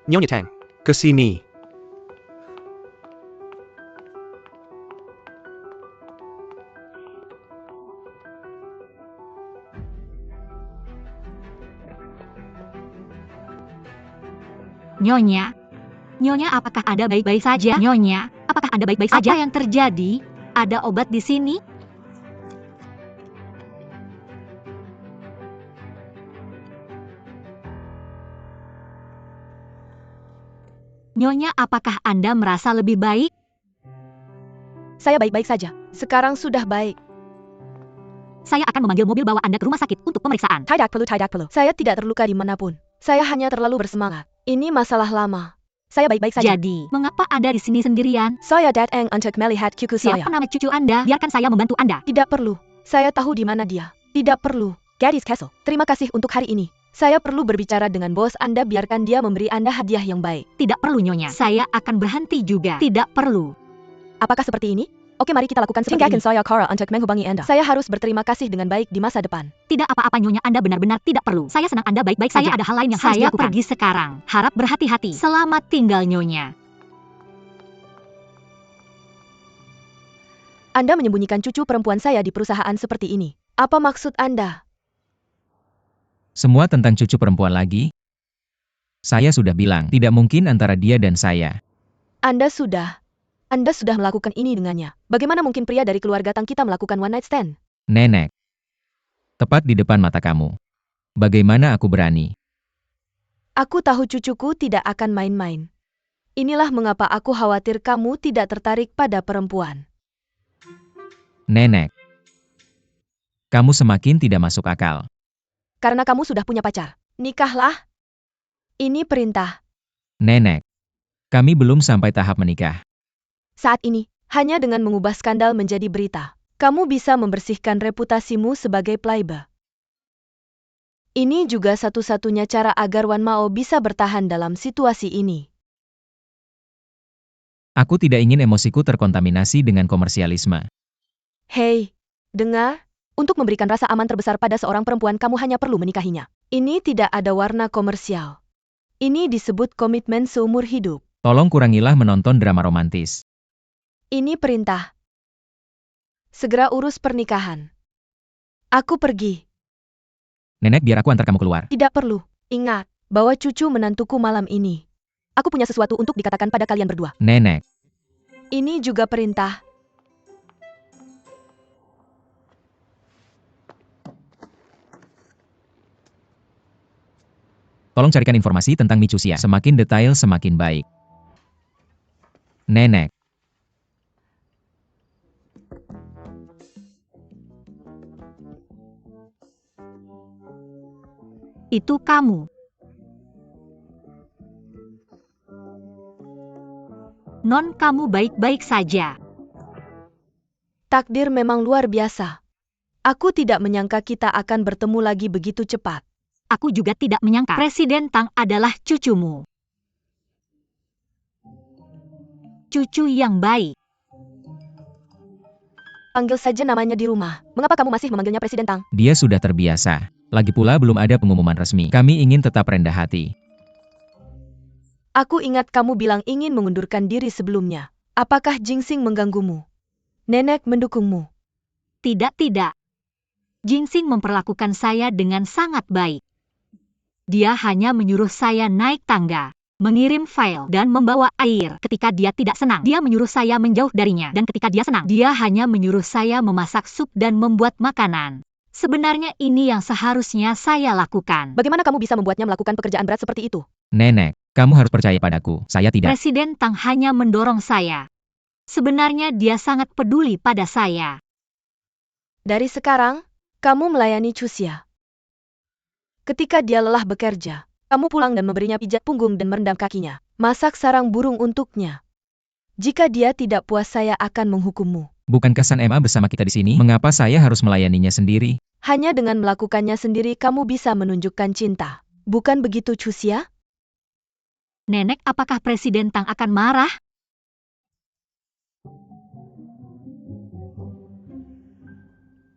Nyonya Tang, ke sini. Nyonya. Nyonya, apakah Anda baik-baik saja? Nyonya, apakah Anda baik-baik saja? Apa yang terjadi? Ada obat di sini? Nyonya, apakah Anda merasa lebih baik? Saya baik-baik saja. Sekarang sudah baik. Saya akan memanggil mobil bawa Anda ke rumah sakit untuk pemeriksaan. Tidak perlu. Saya tidak terluka dimanapun. Saya hanya terlalu bersemangat. Ini masalah lama. Saya baik-baik saja. Jadi, mengapa Anda di sini sendirian? Saya datang untuk melihat cucu saya. Siapa nama cucu Anda? Biarkan saya membantu Anda. Tidak perlu. Saya tahu di mana dia. Tidak perlu. Gadis Castle. Terima kasih untuk hari ini. Saya perlu berbicara dengan bos Anda, biarkan dia memberi Anda hadiah yang baik. Tidak perlu, Nyonya. Saya akan berhenti juga. Tidak perlu. Apakah seperti ini? Oke, mari kita lakukan seperti ini. Saya Kara untuk menghubungi Anda. Saya harus berterima kasih dengan baik di masa depan. Tidak apa-apa, Nyonya. Anda benar-benar tidak perlu. Saya senang Anda baik-baik saja. Ada hal lain yang harus dilakukan. Saya pergi sekarang. Harap berhati-hati. Selamat tinggal, Nyonya. Anda menyembunyikan cucu perempuan saya di perusahaan seperti ini. Apa maksud Anda? Semua tentang cucu perempuan lagi? Saya sudah bilang, tidak mungkin antara dia dan saya. Anda sudah melakukan ini dengannya. Bagaimana mungkin pria dari keluarga Tang kita melakukan one night stand? Nenek. Tepat di depan mata kamu. Bagaimana aku berani? Aku tahu cucuku tidak akan main-main. Inilah mengapa aku khawatir kamu tidak tertarik pada perempuan. Nenek. Kamu semakin tidak masuk akal. Karena kamu sudah punya pacar. Nikahlah. Ini perintah. Nenek. Kami belum sampai tahap menikah. Saat ini, hanya dengan mengubah skandal menjadi berita, kamu bisa membersihkan reputasimu sebagai playboy. Ini juga satu-satunya cara agar Wan Mao bisa bertahan dalam situasi ini. Aku tidak ingin emosiku terkontaminasi dengan komersialisme. Hei, dengar? Untuk memberikan rasa aman terbesar pada seorang perempuan, kamu hanya perlu menikahinya. Ini tidak ada warna komersial. Ini disebut komitmen seumur hidup. Tolong kurangilah menonton drama romantis. Ini perintah. Segera urus pernikahan. Aku pergi. Nenek, biar aku antar kamu keluar. Tidak perlu. Ingat, bawa cucu menantuku malam ini. Aku punya sesuatu untuk dikatakan pada kalian berdua. Nenek. Ini juga perintah. Tolong carikan informasi tentang Micusia. Semakin detail semakin baik. Nenek. Itu kamu. Non, kamu baik-baik saja. Takdir memang luar biasa. Aku tidak menyangka kita akan bertemu lagi begitu cepat. Aku juga tidak menyangka Presiden Tang adalah cucumu. Cucu yang baik. Panggil saja namanya di rumah. Mengapa kamu masih memanggilnya Presiden Tang? Dia sudah terbiasa. Lagi pula belum ada pengumuman resmi. Kami ingin tetap rendah hati. Aku ingat kamu bilang ingin mengundurkan diri sebelumnya. Apakah Jingsing mengganggumu? Nenek mendukungmu. Tidak. Jingsing memperlakukan saya dengan sangat baik. Dia hanya menyuruh saya naik tangga, mengirim file, dan membawa air. Ketika dia tidak senang, dia menyuruh saya menjauh darinya. Dan ketika dia senang, dia hanya menyuruh saya memasak sup dan membuat makanan. Sebenarnya ini yang seharusnya saya lakukan. Bagaimana kamu bisa membuatnya melakukan pekerjaan berat seperti itu? Nenek, kamu harus percaya padaku. Saya tidak. Presiden Tang hanya mendorong saya. Sebenarnya dia sangat peduli pada saya. Dari sekarang, kamu melayani Cusia. Ketika dia lelah bekerja, kamu pulang dan memberinya pijat punggung dan merendam kakinya. Masak sarang burung untuknya. Jika dia tidak puas, saya akan menghukummu. Bukankah San Emma bersama kita di sini? Mengapa saya harus melayaninya sendiri? Hanya dengan melakukannya sendiri kamu bisa menunjukkan cinta. Bukan begitu, Cusia? Nenek, apakah Presiden Tang akan marah?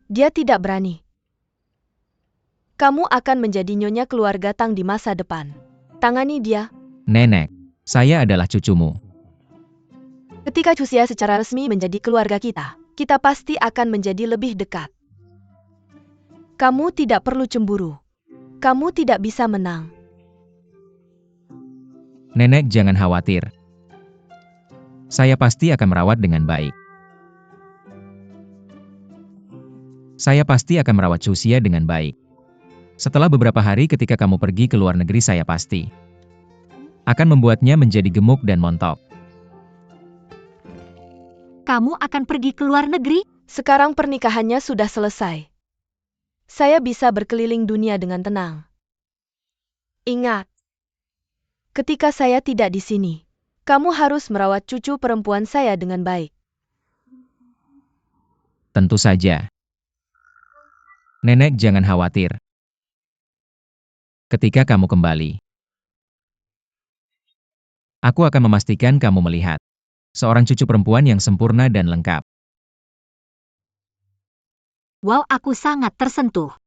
Dia tidak berani. Kamu akan menjadi nyonya keluarga Tang di masa depan. Tangani dia. Nenek, saya adalah cucumu. Ketika Chuxia secara resmi menjadi keluarga kita, kita pasti akan menjadi lebih dekat. Kamu tidak perlu cemburu. Kamu tidak bisa menang. Nenek jangan khawatir. Saya pasti akan merawat dengan baik. Saya pasti akan merawat Chuxia dengan baik. Setelah beberapa hari ketika kamu pergi ke luar negeri saya pasti akan membuatnya menjadi gemuk dan montok. Kamu akan pergi ke luar negeri? Sekarang pernikahannya sudah selesai. Saya bisa berkeliling dunia dengan tenang. Ingat, ketika saya tidak di sini, kamu harus merawat cucu perempuan saya dengan baik. Tentu saja. Nenek jangan khawatir. Ketika kamu kembali, aku akan memastikan kamu melihat seorang cucu perempuan yang sempurna dan lengkap. Wow, aku sangat tersentuh.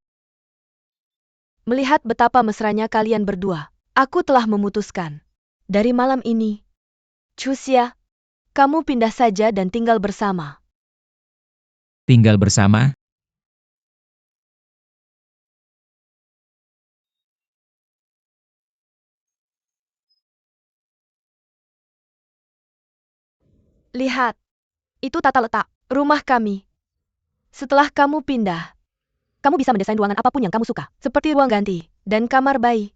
Melihat betapa mesranya kalian berdua, aku telah memutuskan. Dari malam ini, Chuxia, kamu pindah saja dan tinggal bersama. Tinggal bersama? Lihat, itu tata letak rumah kami. Setelah kamu pindah, kamu bisa mendesain ruangan apapun yang kamu suka, seperti ruang ganti dan kamar bayi.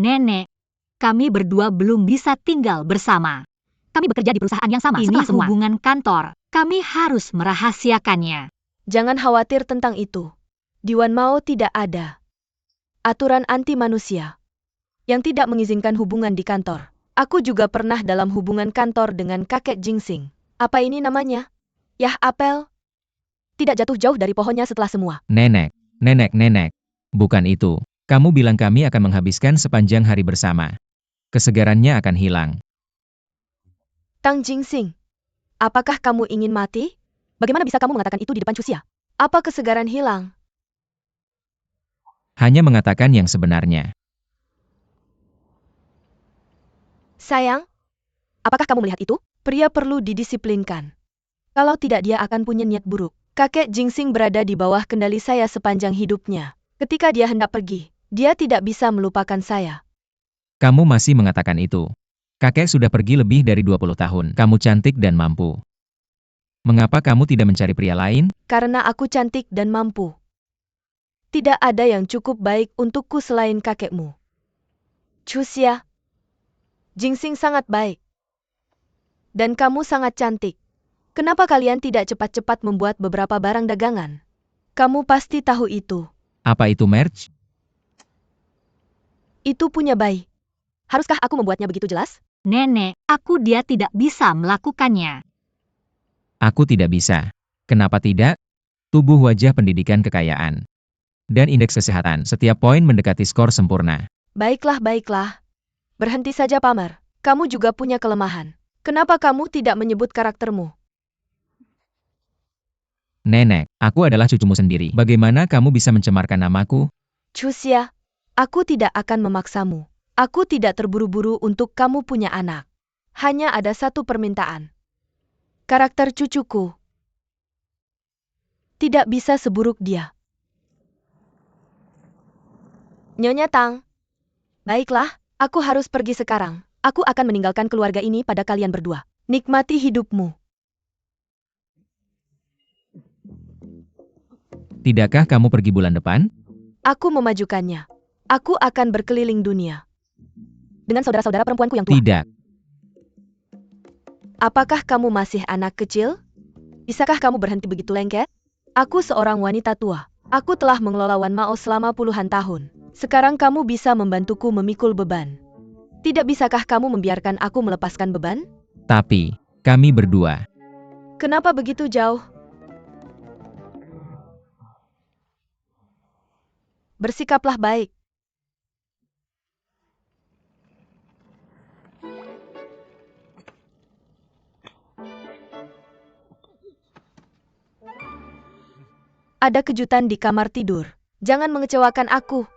Nenek, kami berdua belum bisa tinggal bersama. Kami bekerja di perusahaan yang sama. Ini hubungan kantor. Kami harus merahasiakannya. Jangan khawatir tentang itu. Di Wan Mao tidak ada aturan anti manusia yang tidak mengizinkan hubungan di kantor. Aku juga pernah dalam hubungan kantor dengan kakek Jingsing. Apa ini namanya? Yah apel? Tidak jatuh jauh dari pohonnya setelah semua. Nenek. Bukan itu. Kamu bilang kami akan menghabiskan sepanjang hari bersama. Kesegarannya akan hilang. Tang Jingsing, apakah kamu ingin mati? Bagaimana bisa kamu mengatakan itu di depan Chuxia? Apa kesegaran hilang? Hanya mengatakan yang sebenarnya. Sayang, apakah kamu melihat itu? Pria perlu didisiplinkan. Kalau tidak dia akan punya niat buruk. Kakek Jingsing berada di bawah kendali saya sepanjang hidupnya. Ketika dia hendak pergi, dia tidak bisa melupakan saya. Kamu masih mengatakan itu. Kakek sudah pergi lebih dari 20 tahun. Kamu cantik dan mampu. Mengapa kamu tidak mencari pria lain? Karena aku cantik dan mampu. Tidak ada yang cukup baik untukku selain kakekmu. Chuxia, Jingsing sangat baik. Dan kamu sangat cantik. Kenapa kalian tidak cepat-cepat membuat beberapa barang dagangan? Kamu pasti tahu itu. Apa itu merch? Itu punya bayi. Haruskah aku membuatnya begitu jelas? Nenek, dia tidak bisa melakukannya. Aku tidak bisa. Kenapa tidak? Tubuh wajah pendidikan kekayaan. Dan indeks kesehatan setiap poin mendekati skor sempurna. Baiklah. Berhenti saja pamer. Kamu juga punya kelemahan. Kenapa kamu tidak menyebut karaktermu? Nenek, aku adalah cucumu sendiri. Bagaimana kamu bisa mencemarkan namaku? Chuxia, aku tidak akan memaksamu. Aku tidak terburu-buru untuk kamu punya anak. Hanya ada satu permintaan. Karakter cucuku tidak bisa seburuk dia. Nyonya Tang. Baiklah, aku harus pergi sekarang. Aku akan meninggalkan keluarga ini pada kalian berdua. Nikmati hidupmu. Tidakkah kamu pergi bulan depan? Aku memajukannya. Aku akan berkeliling dunia. Dengan saudara-saudara perempuanku yang tua. Tidak. Apakah kamu masih anak kecil? Bisakah kamu berhenti begitu lengket? Aku seorang wanita tua. Aku telah mengelola Wan Mao selama puluhan tahun. Sekarang kamu bisa membantuku memikul beban. Tidak bisakah kamu membiarkan aku melepaskan beban? Tapi, kami berdua. Kenapa begitu jauh? Bersikaplah baik. Ada kejutan di kamar tidur. Jangan mengecewakan aku.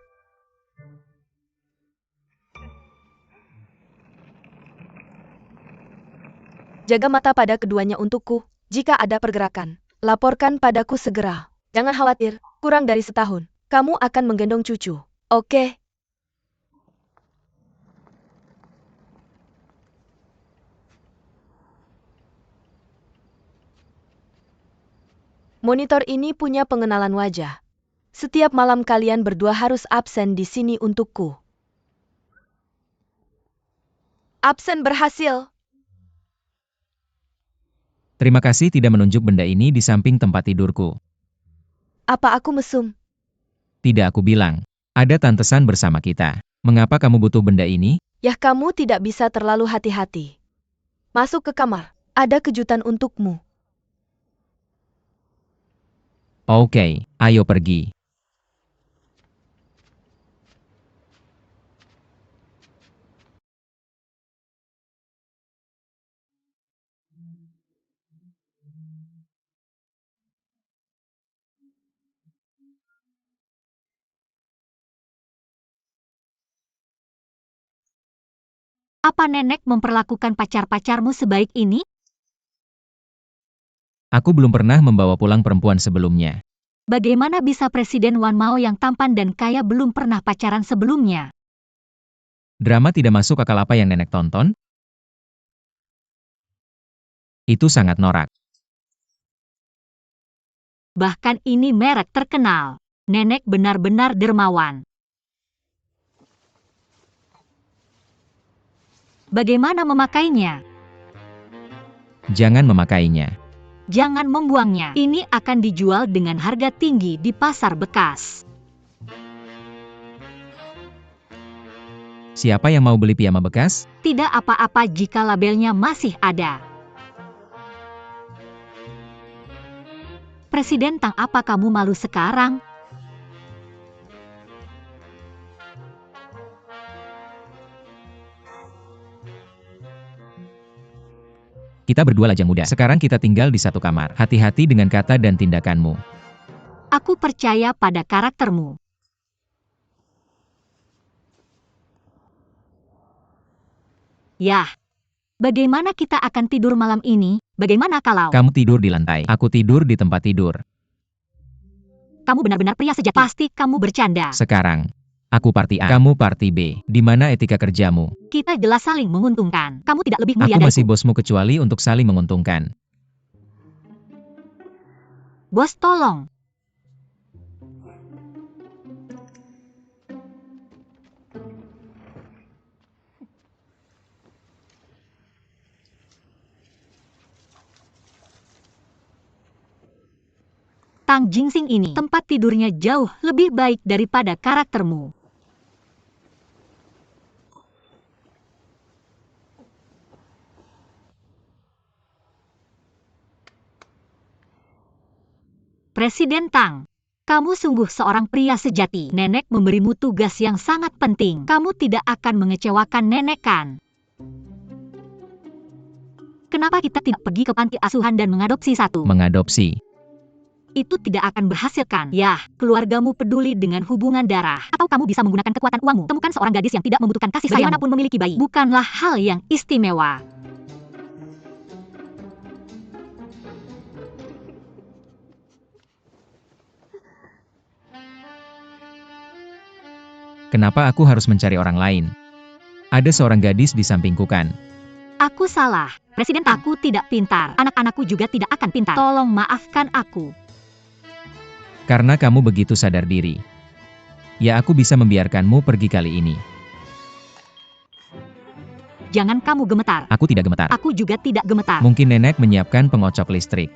Jaga mata pada keduanya untukku. Jika ada pergerakan, laporkan padaku segera. Jangan khawatir, kurang dari setahun, kamu akan menggendong cucu. Oke? Monitor ini punya pengenalan wajah. Setiap malam kalian berdua harus absen di sini untukku. Absen berhasil. Terima kasih tidak menunjuk benda ini di samping tempat tidurku. Apa aku mesum? Tidak, aku bilang. Ada tantesan bersama kita. Mengapa kamu butuh benda ini? Yah, kamu tidak bisa terlalu hati-hati. Masuk ke kamar. Ada kejutan untukmu. Oke, ayo pergi. Apa nenek memperlakukan pacar-pacarmu sebaik ini? Aku belum pernah membawa pulang perempuan sebelumnya. Bagaimana bisa Presiden Wan Mao yang tampan dan kaya belum pernah pacaran sebelumnya? Drama tidak masuk akal apa yang nenek tonton? Itu sangat norak. Bahkan ini merek terkenal. Nenek benar-benar dermawan. Bagaimana memakainya? Jangan memakainya. Jangan membuangnya. Ini akan dijual dengan harga tinggi di pasar bekas. Siapa yang mau beli piyama bekas? Tidak apa-apa jika labelnya masih ada. Presiden Tang, apa kamu malu sekarang? Kita berdua lajang muda. Sekarang kita tinggal di satu kamar. Hati-hati dengan kata dan tindakanmu. Aku percaya pada karaktermu. Yah, bagaimana kita akan tidur malam ini? Bagaimana kalau Kamu tidur di lantai. Aku tidur di tempat tidur. kamu benar-benar pria sejati? Pasti kamu bercanda. Sekarang, aku party A, kamu party B. Di mana etika kerjamu? Kita jelas saling menguntungkan. Kamu tidak lebih mulia Aku masih dariku. bosmu kecuali untuk saling menguntungkan. Bos, tolong. Tang Jingsing ini, tempat tidurnya jauh lebih baik daripada karaktermu. Presiden Tang, kamu sungguh seorang pria sejati. Nenek memberimu tugas yang sangat penting. Kamu tidak akan mengecewakan nenek, kan? Kenapa kita tidak pergi ke panti asuhan dan mengadopsi satu? Mengadopsi. Itu tidak akan berhasilkan. Yah, keluargamu peduli dengan hubungan darah. Atau kamu bisa menggunakan kekuatan uangmu. Temukan seorang gadis yang tidak membutuhkan kasih sayangmu. Bagaimanapun memiliki bayi bukanlah hal yang istimewa. Kenapa aku harus mencari orang lain? Ada seorang gadis di sampingku kan? Aku salah. Presiden, aku tidak pintar. Anak-anakku juga tidak akan pintar. Tolong maafkan aku. Karena kamu begitu sadar diri. Ya, aku bisa membiarkanmu pergi kali ini. Jangan kamu gemetar. Aku tidak gemetar. Aku juga tidak gemetar. Mungkin nenek menyiapkan pengocok listrik.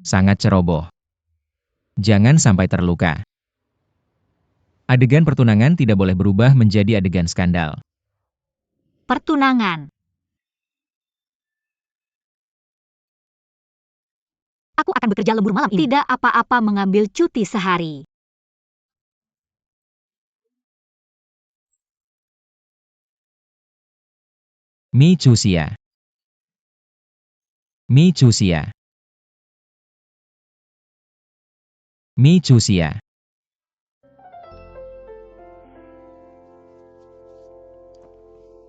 Sangat ceroboh. Jangan sampai terluka. Adegan pertunangan tidak boleh berubah menjadi adegan skandal. Pertunangan. Aku akan bekerja lembur malam ini. Tidak apa-apa mengambil cuti sehari. Mi Chusia. Mi Chusia. Mi Chusia.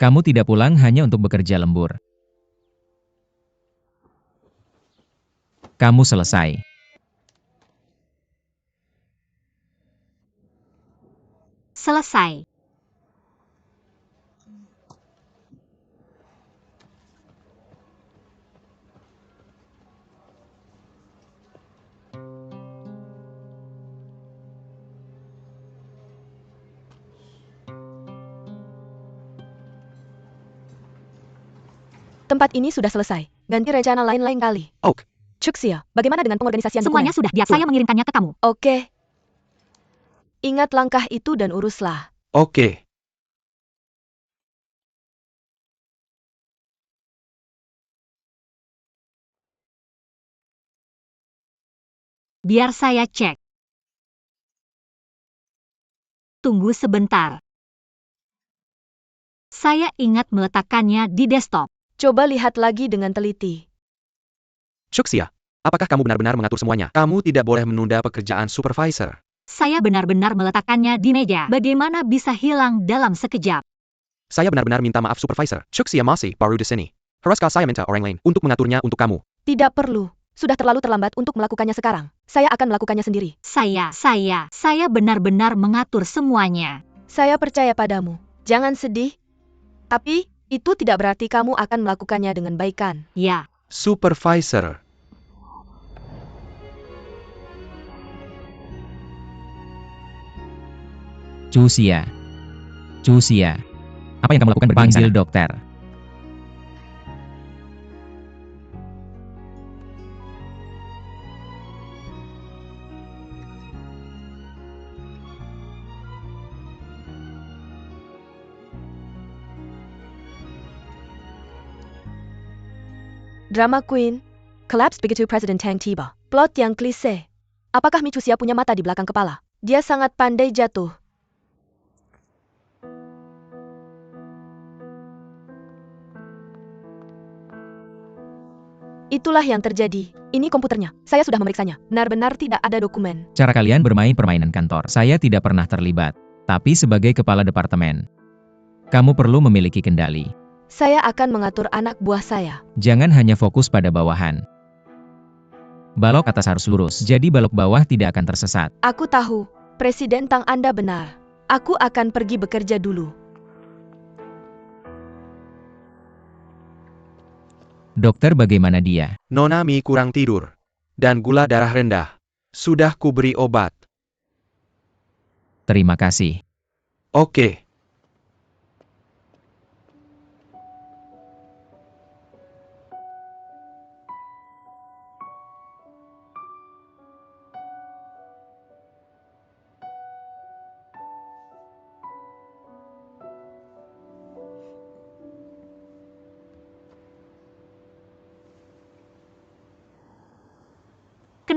Kamu tidak pulang hanya untuk bekerja lembur. Kamu selesai. Selesai. Tempat ini sudah selesai. Ganti rencana lain-lain kali. Oke. Chuxia, bagaimana dengan pengorganisasian Semuanya dokumen? sudah, saya mengirimkannya ke kamu. Oke. Ingat langkah itu dan uruslah. Oke. Biar saya cek. Tunggu sebentar. Saya ingat meletakkannya di desktop. Coba lihat lagi dengan teliti. Chuxia, apakah kamu benar-benar mengatur semuanya? Kamu tidak boleh menunda pekerjaan supervisor. Saya benar-benar meletakkannya di meja. Bagaimana bisa hilang dalam sekejap? Saya benar-benar minta maaf supervisor. Chuxia masih baru di sini. Haruskah saya minta orang lain untuk mengaturnya untuk kamu? Tidak perlu. Sudah terlalu terlambat untuk melakukannya sekarang. Saya akan melakukannya sendiri. Saya benar-benar mengatur semuanya. Saya percaya padamu. Jangan sedih. Tapi, itu tidak berarti kamu akan melakukannya dengan baikan. Ya, Supervisor. Chuxia. Chuxia. Apa yang kamu lakukan berdiri di sana? Panggil dokter. Drama Queen. Collapse begitu Presiden Tang tiba. Plot yang klise. Apakah Michusia punya mata di belakang kepala? Dia sangat pandai jatuh. Itulah yang terjadi. Ini komputernya. Saya sudah memeriksanya. Benar-benar tidak ada dokumen. Cara kalian bermain permainan kantor. Saya tidak pernah terlibat. Tapi sebagai kepala departemen, kamu perlu memiliki kendali. Saya akan mengatur anak buah saya. Jangan hanya fokus pada bawahan. Balok atas harus lurus, jadi balok bawah tidak akan tersesat. Aku tahu. Presiden Tang Anda benar. Aku akan pergi bekerja dulu. Dokter, bagaimana dia? Nona Mi kurang tidur. Dan gula darah rendah. Sudah kuberi obat. Terima kasih. Oke.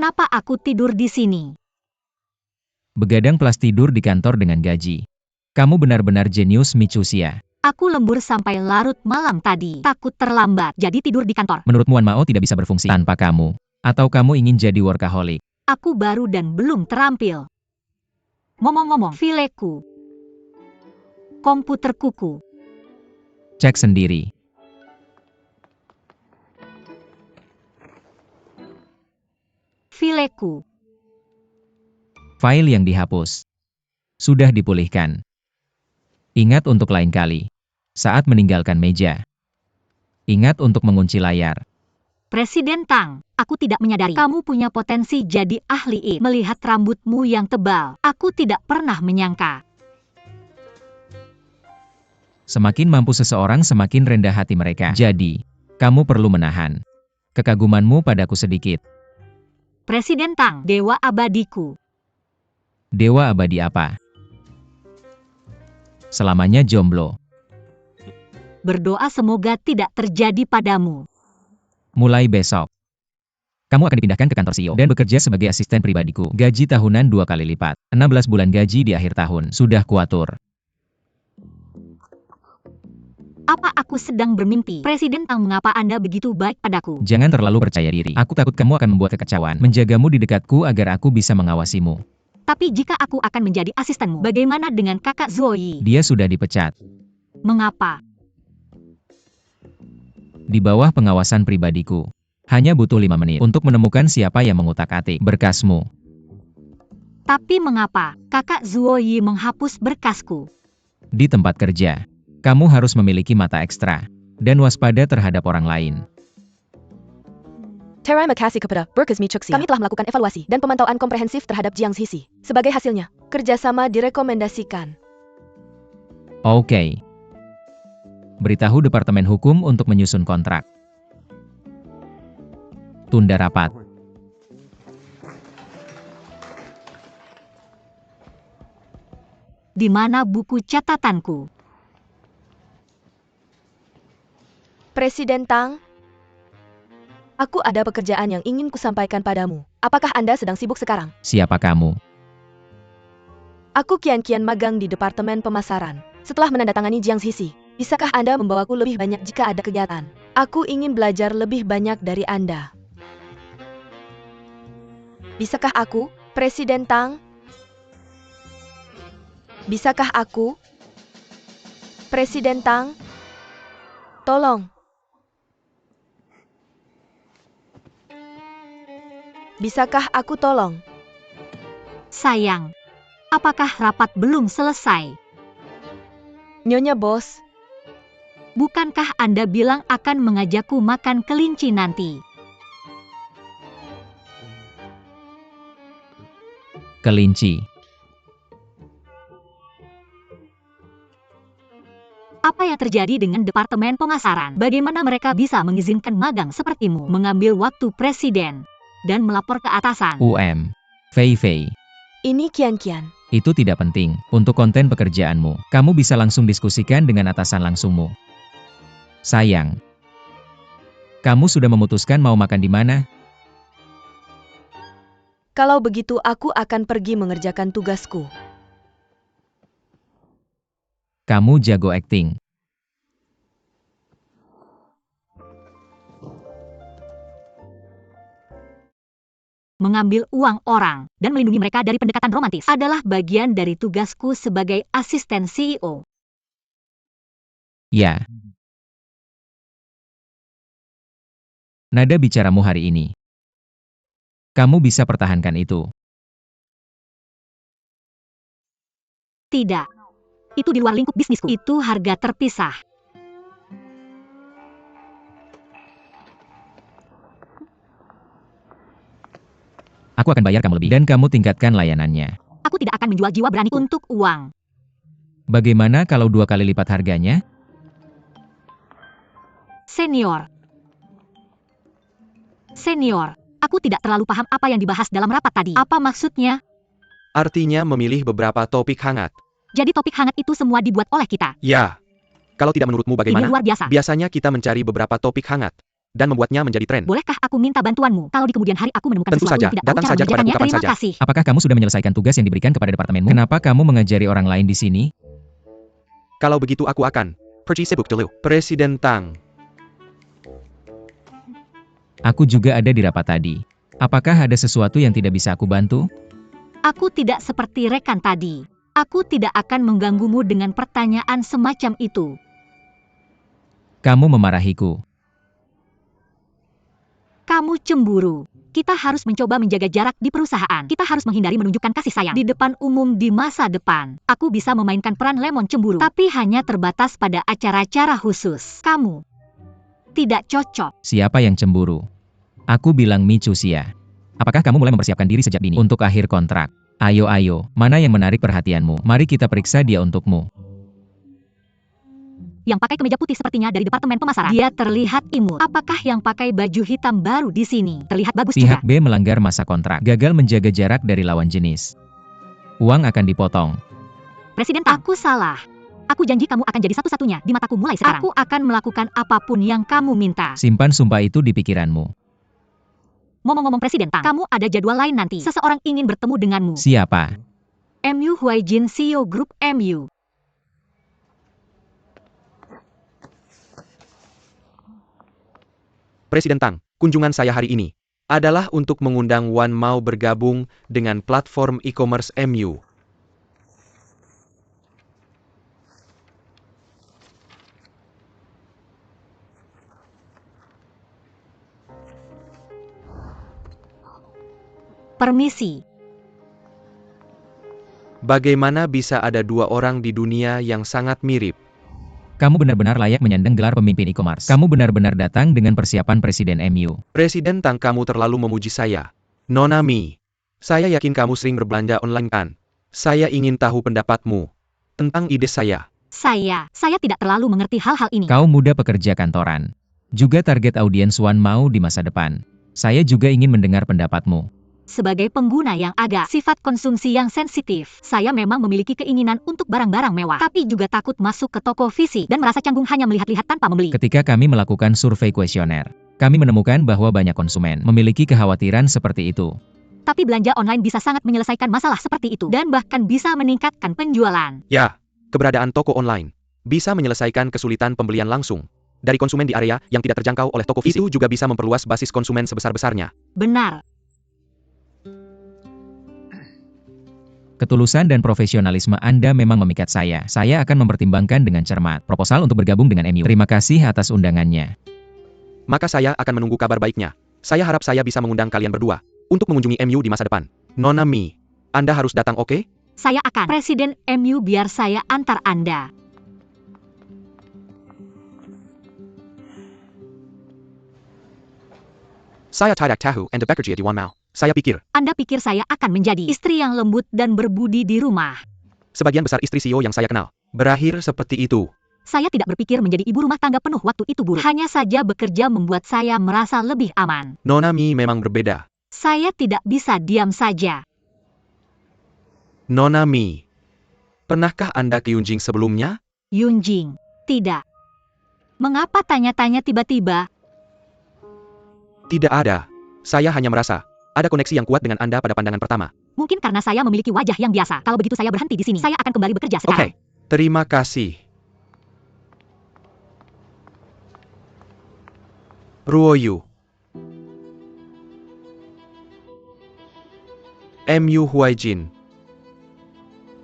kenapa aku tidur di sini? Begadang plus tidur di kantor dengan gaji. Kamu benar-benar jenius, Michusia. Aku lembur sampai larut malam tadi. Takut terlambat, jadi tidur di kantor. Menurutmu Wan Mao tidak bisa berfungsi tanpa kamu? Atau kamu ingin jadi workaholic? Aku baru dan belum terampil. Ngomong-ngomong, fileku. Komputer kuku. Cek sendiri. Fileku. File yang dihapus. Sudah dipulihkan. Ingat untuk lain kali. Saat meninggalkan meja. Ingat untuk mengunci layar. Presiden Tang, aku tidak menyadari kamu punya potensi jadi ahli IT. Melihat rambutmu yang tebal, aku tidak pernah menyangka. Semakin mampu seseorang, semakin rendah hati mereka. Jadi, kamu perlu menahan kekagumanmu padaku sedikit. Presiden Tang, dewa abadiku. Dewa abadi apa? Selamanya jomblo. Berdoa semoga tidak terjadi padamu. Mulai besok, kamu akan dipindahkan ke kantor CEO dan bekerja sebagai asisten pribadiku. Gaji tahunan 2 kali lipat. 16 bulan gaji di akhir tahun. Sudah kuatur. Apa aku sedang bermimpi? Presiden Tang, mengapa Anda begitu baik padaku? Jangan terlalu percaya diri. Aku takut kamu akan membuat kekacauan. Menjagamu di dekatku agar aku bisa mengawasimu. Tapi jika aku akan menjadi asistenmu, bagaimana dengan kakak Zoe? Dia sudah dipecat. Mengapa? di bawah pengawasan pribadiku. Hanya butuh 5 menit untuk menemukan siapa yang mengutak-atik berkasmu. Tapi mengapa kakak Zuoyi menghapus berkasku? Di tempat kerja, kamu harus memiliki mata ekstra dan waspada terhadap orang lain. Terima kasih kepada berkas Mi Cuxia. Kami telah melakukan evaluasi dan pemantauan komprehensif terhadap Jiang Zisi. Sebagai hasilnya, kerjasama direkomendasikan. Oke. Beritahu Departemen Hukum untuk menyusun kontrak. Tunda rapat. Di mana buku catatanku? Presiden Tang, aku ada pekerjaan yang ingin kusampaikan padamu. Apakah Anda sedang sibuk sekarang? Siapa kamu? Aku kian-kian magang di Departemen Pemasaran. Setelah menandatangani Jiang Zisi, bisakah Anda membawaku lebih banyak jika ada kegiatan? Aku ingin belajar lebih banyak dari Anda. Bisakah aku, Presiden Tang? Bisakah aku? Presiden Tang? Tolong. Bisakah aku tolong? Sayang, apakah rapat belum selesai? Nyonya Bos, Bukankah Anda bilang akan mengajakku makan kelinci nanti? Kelinci. Apa yang terjadi dengan Departemen Pemasaran? Bagaimana mereka bisa mengizinkan magang sepertimu mengambil waktu presiden dan melapor ke atasan? Fei Fei. ini kian-kian. Itu tidak penting. Untuk konten pekerjaanmu, kamu bisa langsung diskusikan dengan atasan langsungmu. Sayang. Kamu sudah memutuskan mau makan di mana? Kalau begitu aku akan pergi mengerjakan tugasku. Kamu jago akting. Mengambil uang orang dan melindungi mereka dari pendekatan romantis adalah bagian dari tugasku sebagai asisten CEO. Ya. Nada bicaramu hari ini. Kamu bisa pertahankan itu. Tidak. Itu di luar lingkup bisnisku. Itu harga terpisah. Aku akan bayar kamu lebih dan kamu tingkatkan layanannya. Aku tidak akan menjual jiwa berani untuk uang. Bagaimana kalau 2 kali lipat harganya? Senior. Senior, aku tidak terlalu paham apa yang dibahas dalam rapat tadi. Apa maksudnya? Artinya memilih beberapa topik hangat. Jadi topik hangat itu semua dibuat oleh kita. Ya. Kalau tidak menurutmu Ini bagaimana? luar biasa. Biasanya kita mencari beberapa topik hangat dan membuatnya menjadi tren. Bolehkah aku minta bantuanmu? Kalau di kemudian hari aku menemukan Tentu sesuatu saja, yang tidak datang tahu cara saja kepadaku mengerjakannya, kapan terima saja. kasih. Apakah kamu sudah menyelesaikan tugas yang diberikan kepada departemenmu? Kenapa kamu mengajari orang lain di sini? Kalau begitu aku akan pergi sibuk dulu. Presiden Tang. Aku juga ada di rapat tadi. Apakah ada sesuatu yang tidak bisa aku bantu? Aku tidak seperti rekan tadi. Aku tidak akan mengganggumu dengan pertanyaan semacam itu. Kamu memarahiku. Kamu cemburu. Kita harus mencoba menjaga jarak di perusahaan. Kita harus menghindari menunjukkan kasih sayang di depan umum di masa depan. Aku bisa memainkan peran lemon cemburu, tapi hanya terbatas pada acara-acara khusus. Kamu tidak cocok. Siapa yang cemburu? Aku bilang Mi Cuxia. Apakah kamu mulai mempersiapkan diri sejak dini untuk akhir kontrak? Ayo, mana yang menarik perhatianmu? Mari kita periksa dia untukmu. Yang pakai kemeja putih sepertinya dari Departemen Pemasaran. Dia terlihat imut. Apakah yang pakai baju hitam baru di sini? Terlihat bagus juga. Pihak B melanggar masa kontrak, gagal menjaga jarak dari lawan jenis. Uang akan dipotong. Presiden Tang, aku salah. Aku janji kamu akan jadi satu-satunya di mataku mulai sekarang. Aku akan melakukan apapun yang kamu minta. Simpan sumpah itu di pikiranmu. Ngomong-ngomong Presiden Tang, kamu ada jadwal lain nanti. Seseorang ingin bertemu denganmu. Siapa? MU Huaijin CEO Group MU. Presiden Tang, kunjungan saya hari ini adalah untuk mengundang Wan Mao bergabung dengan platform e-commerce MU. Permisi. Bagaimana bisa ada dua orang di dunia yang sangat mirip? Kamu benar-benar layak menyandang gelar pemimpin e-commerce. Kamu benar-benar datang dengan persiapan Presiden MU. Presiden Tang, kamu terlalu memuji saya. Nona Mi, saya yakin kamu sering berbelanja online kan? Saya ingin tahu pendapatmu tentang ide saya. Saya tidak terlalu mengerti hal-hal ini. Kau muda pekerja kantoran. Juga target audiens Wan Mau di masa depan. Saya juga ingin mendengar pendapatmu. Sebagai pengguna yang agak sifat konsumsi yang sensitif, saya memang memiliki keinginan untuk barang-barang mewah, tapi juga takut masuk ke toko fisik dan merasa canggung hanya melihat-lihat tanpa membeli. Ketika kami melakukan survei kuesioner, kami menemukan bahwa banyak konsumen memiliki kekhawatiran seperti itu. Tapi belanja online bisa sangat menyelesaikan masalah seperti itu dan bahkan bisa meningkatkan penjualan. Ya, keberadaan toko online bisa menyelesaikan kesulitan pembelian langsung dari konsumen di area yang tidak terjangkau oleh toko fisik. Itu juga bisa memperluas basis konsumen sebesar-besarnya. Benar. Ketulusan dan profesionalisme Anda memang memikat saya. Saya akan mempertimbangkan dengan cermat proposal untuk bergabung dengan MU. Terima kasih atas undangannya. Maka saya akan menunggu kabar baiknya. Saya harap saya bisa mengundang kalian berdua untuk mengunjungi MU di masa depan. Nona Mi, Anda harus datang, oke? Saya akan. Presiden MU, biar saya antar Anda. Saya tidak tahu Anda bekerja di Wan Mau. Saya pikir Anda pikir saya akan menjadi istri yang lembut dan berbudi di rumah. sebagian besar istri CEO yang saya kenal berakhir seperti itu. Saya tidak berpikir menjadi ibu rumah tangga penuh waktu itu buruk. Hanya saja bekerja membuat saya merasa lebih aman. Nona Mi memang berbeda. Saya tidak bisa diam saja. Nona Mi, pernahkah Anda ke Yunjing sebelumnya? Yunjing, tidak. Mengapa tanya-tanya tiba-tiba? Tidak ada. Saya hanya merasa ada koneksi yang kuat dengan Anda pada pandangan pertama. Mungkin karena saya memiliki wajah yang biasa. Kalau begitu saya berhenti di sini. Saya akan kembali bekerja sekarang. Oke, terima kasih. Ruoyu. MU Huaijin.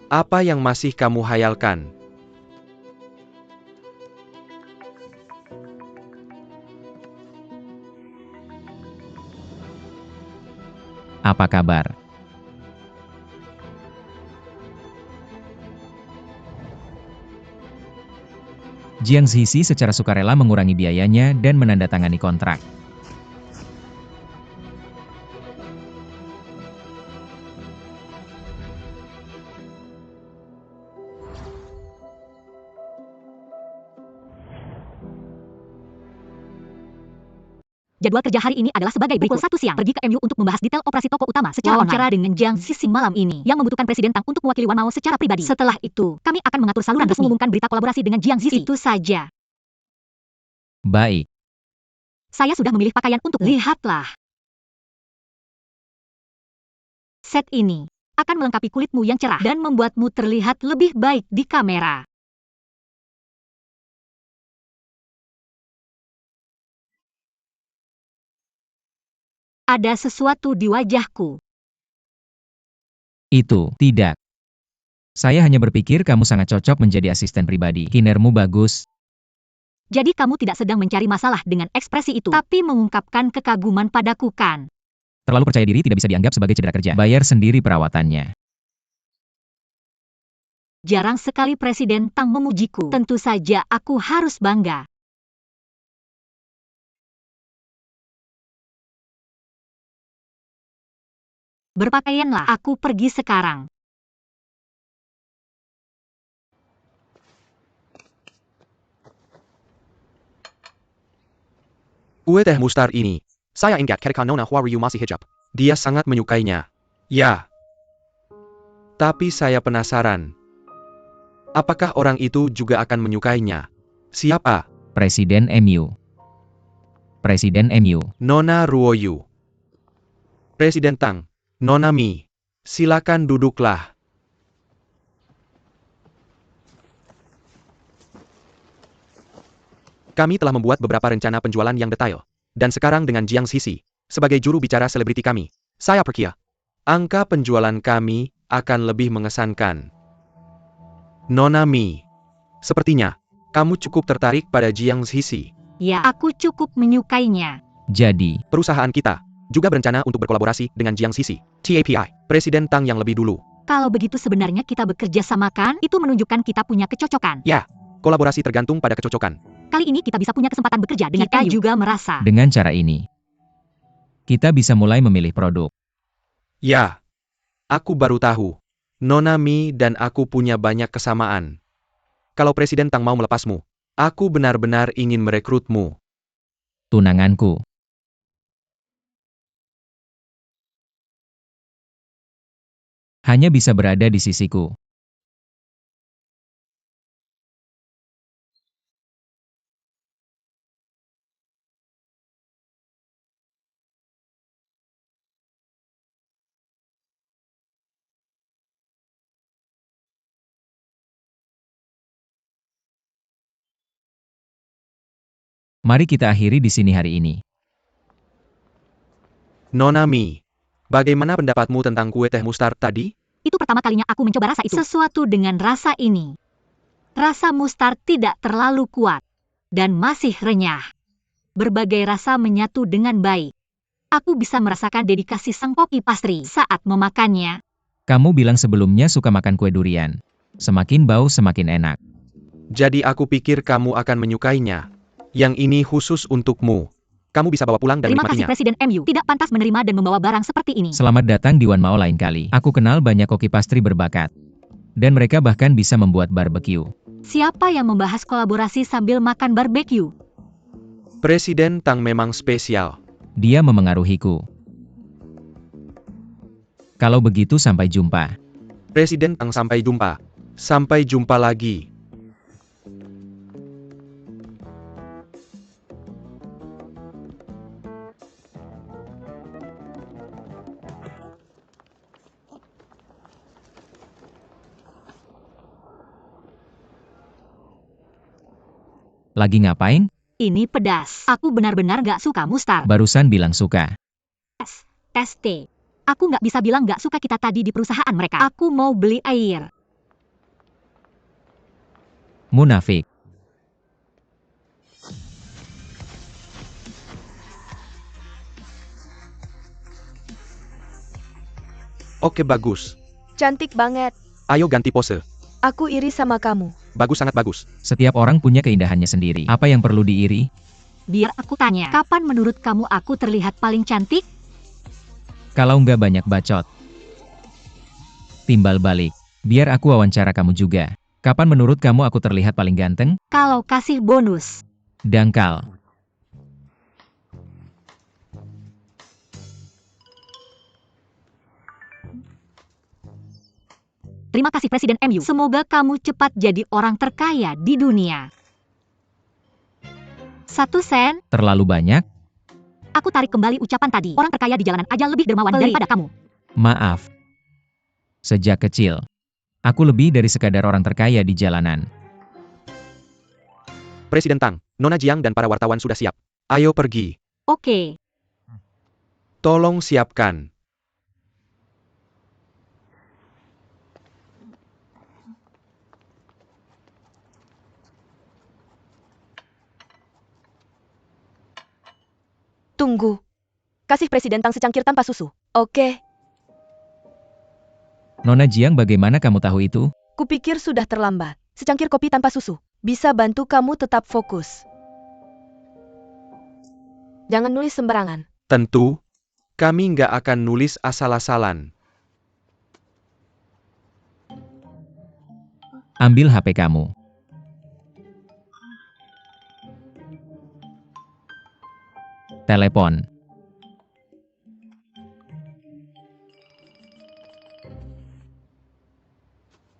Apa yang masih kamu hayalkan? Apa kabar? Jiang Zixi secara sukarela mengurangi biayanya dan menandatangani kontrak. Jadwal kerja hari ini adalah sebagai berikut. Pukul 1 siang, pergi ke MU untuk membahas detail operasi toko utama secara wawancara dengan Jiang Zixi malam ini, yang membutuhkan Presiden Tang untuk mewakili Wan Mau secara pribadi. Setelah itu, kami akan mengatur saluran resmi mengumumkan berita kolaborasi dengan Jiang Zixi. Itu saja. Baik. Saya sudah memilih pakaian untuk lihatlah. Set ini akan melengkapi kulitmu yang cerah dan membuatmu terlihat lebih baik di kamera. Ada sesuatu di wajahku. Itu, tidak. Saya hanya berpikir kamu sangat cocok menjadi asisten pribadi. Kinermu bagus. Jadi kamu tidak sedang mencari masalah dengan ekspresi itu, tapi mengungkapkan kekaguman padaku kan? Terlalu percaya diri tidak bisa dianggap sebagai cedera kerja. Bayar sendiri perawatannya. Jarang sekali Presiden Tang memujiku. Tentu saja aku harus bangga. Berpakaianlah, aku pergi sekarang. Kue teh mustar ini, saya ingat ketika Nona Huaryu masih hijab. Dia sangat menyukainya. Ya. Tapi saya penasaran. Apakah orang itu juga akan menyukainya? Siapa? Presiden MU. Presiden MU. Nona Ruoyu. Presiden Tang. Nona Mi. Silakan duduklah. Kami telah membuat beberapa rencana penjualan yang detail. Dan sekarang dengan Jiang Zixi, sebagai juru bicara selebriti kami, saya percaya angka penjualan kami akan lebih mengesankan. Nona Mi, sepertinya kamu cukup tertarik pada Jiang Zixi. Ya, aku cukup menyukainya. Jadi, Perusahaan kita juga berencana untuk berkolaborasi dengan Jiang Sisi, TAPI, Presiden Tang yang lebih dulu. Kalau begitu sebenarnya kita bekerja sama kan? Itu menunjukkan kita punya kecocokan. Ya, kolaborasi tergantung pada kecocokan. Kali ini kita bisa punya kesempatan bekerja dengan kita juga merasa. Dengan cara ini, kita bisa mulai memilih produk. Ya, aku baru tahu. Nona Mi dan aku punya banyak kesamaan. Kalau Presiden Tang mau melepasmu, aku benar-benar ingin merekrutmu. Tunanganku. Hanya bisa berada di sisiku. Mari kita akhiri di sini hari ini. Nona Mi, bagaimana pendapatmu tentang kue teh mustard tadi? Itu pertama kalinya aku mencoba rasa itu. Sesuatu dengan rasa ini. Rasa mustard tidak terlalu kuat. Dan masih renyah. Berbagai rasa menyatu dengan baik. Aku bisa merasakan dedikasi sang koki pastry saat memakannya. Kamu bilang sebelumnya suka makan kue durian. Semakin bau semakin enak. Jadi aku pikir kamu akan menyukainya. Yang ini khusus untukmu. Kamu bisa bawa pulang dan Terima kasih menikmatinya. Presiden MU. Tidak pantas menerima dan membawa barang seperti ini. Selamat datang di Wan Mao lain kali. Aku kenal banyak koki pastry berbakat. Dan mereka bahkan bisa membuat barbecue. Siapa yang membahas kolaborasi sambil makan barbeque? Presiden Tang memang spesial. Dia memengaruhiku. Kalau begitu sampai jumpa. Presiden Tang sampai jumpa. Sampai jumpa lagi. Lagi ngapain? Ini pedas. Aku benar-benar gak suka mustard. Barusan bilang suka. Tes T. Aku gak bisa bilang gak suka kita tadi di perusahaan mereka. Aku mau beli air. Munafik. Oke bagus. Cantik banget. Ayo ganti pose. Aku iri sama kamu. Bagus sangat bagus. Setiap orang punya keindahannya sendiri. Apa yang perlu diiri? Biar aku tanya. Kapan menurut kamu aku terlihat paling cantik? Kalau nggak banyak bacot. Timbal balik. Biar aku wawancara kamu juga. Kapan menurut kamu aku terlihat paling ganteng? Kalau kasih bonus. Dangkal. Terima kasih Presiden MU. Semoga kamu cepat jadi orang terkaya di dunia. 1 sen. Terlalu banyak? Aku tarik kembali ucapan tadi. Orang terkaya di jalanan aja lebih dermawan daripada kamu. Maaf. Sejak kecil, aku lebih dari sekadar orang terkaya di jalanan. Presiden Tang, Nona Jiang dan para wartawan sudah siap. Ayo pergi. Oke. Tolong siapkan. Tunggu. Kasih Presiden Tang secangkir tanpa susu. Oke. Nona Jiang, bagaimana kamu tahu itu? Kupikir sudah terlambat. Secangkir kopi tanpa susu. Bisa bantu kamu tetap fokus. Jangan nulis sembarangan. Tentu, kami nggak akan nulis asal-asalan. Ambil HP kamu. Telepon.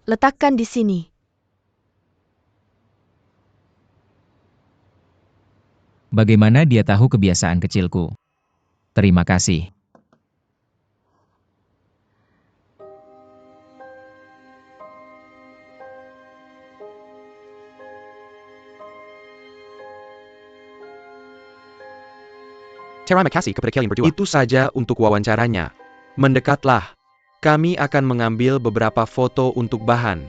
Letakkan di sini. Bagaimana dia tahu kebiasaan kecilku? Terima kasih. Terima kasih kepada kalian berdua. Itu saja untuk wawancaranya. Mendekatlah. Kami akan mengambil beberapa foto untuk bahan.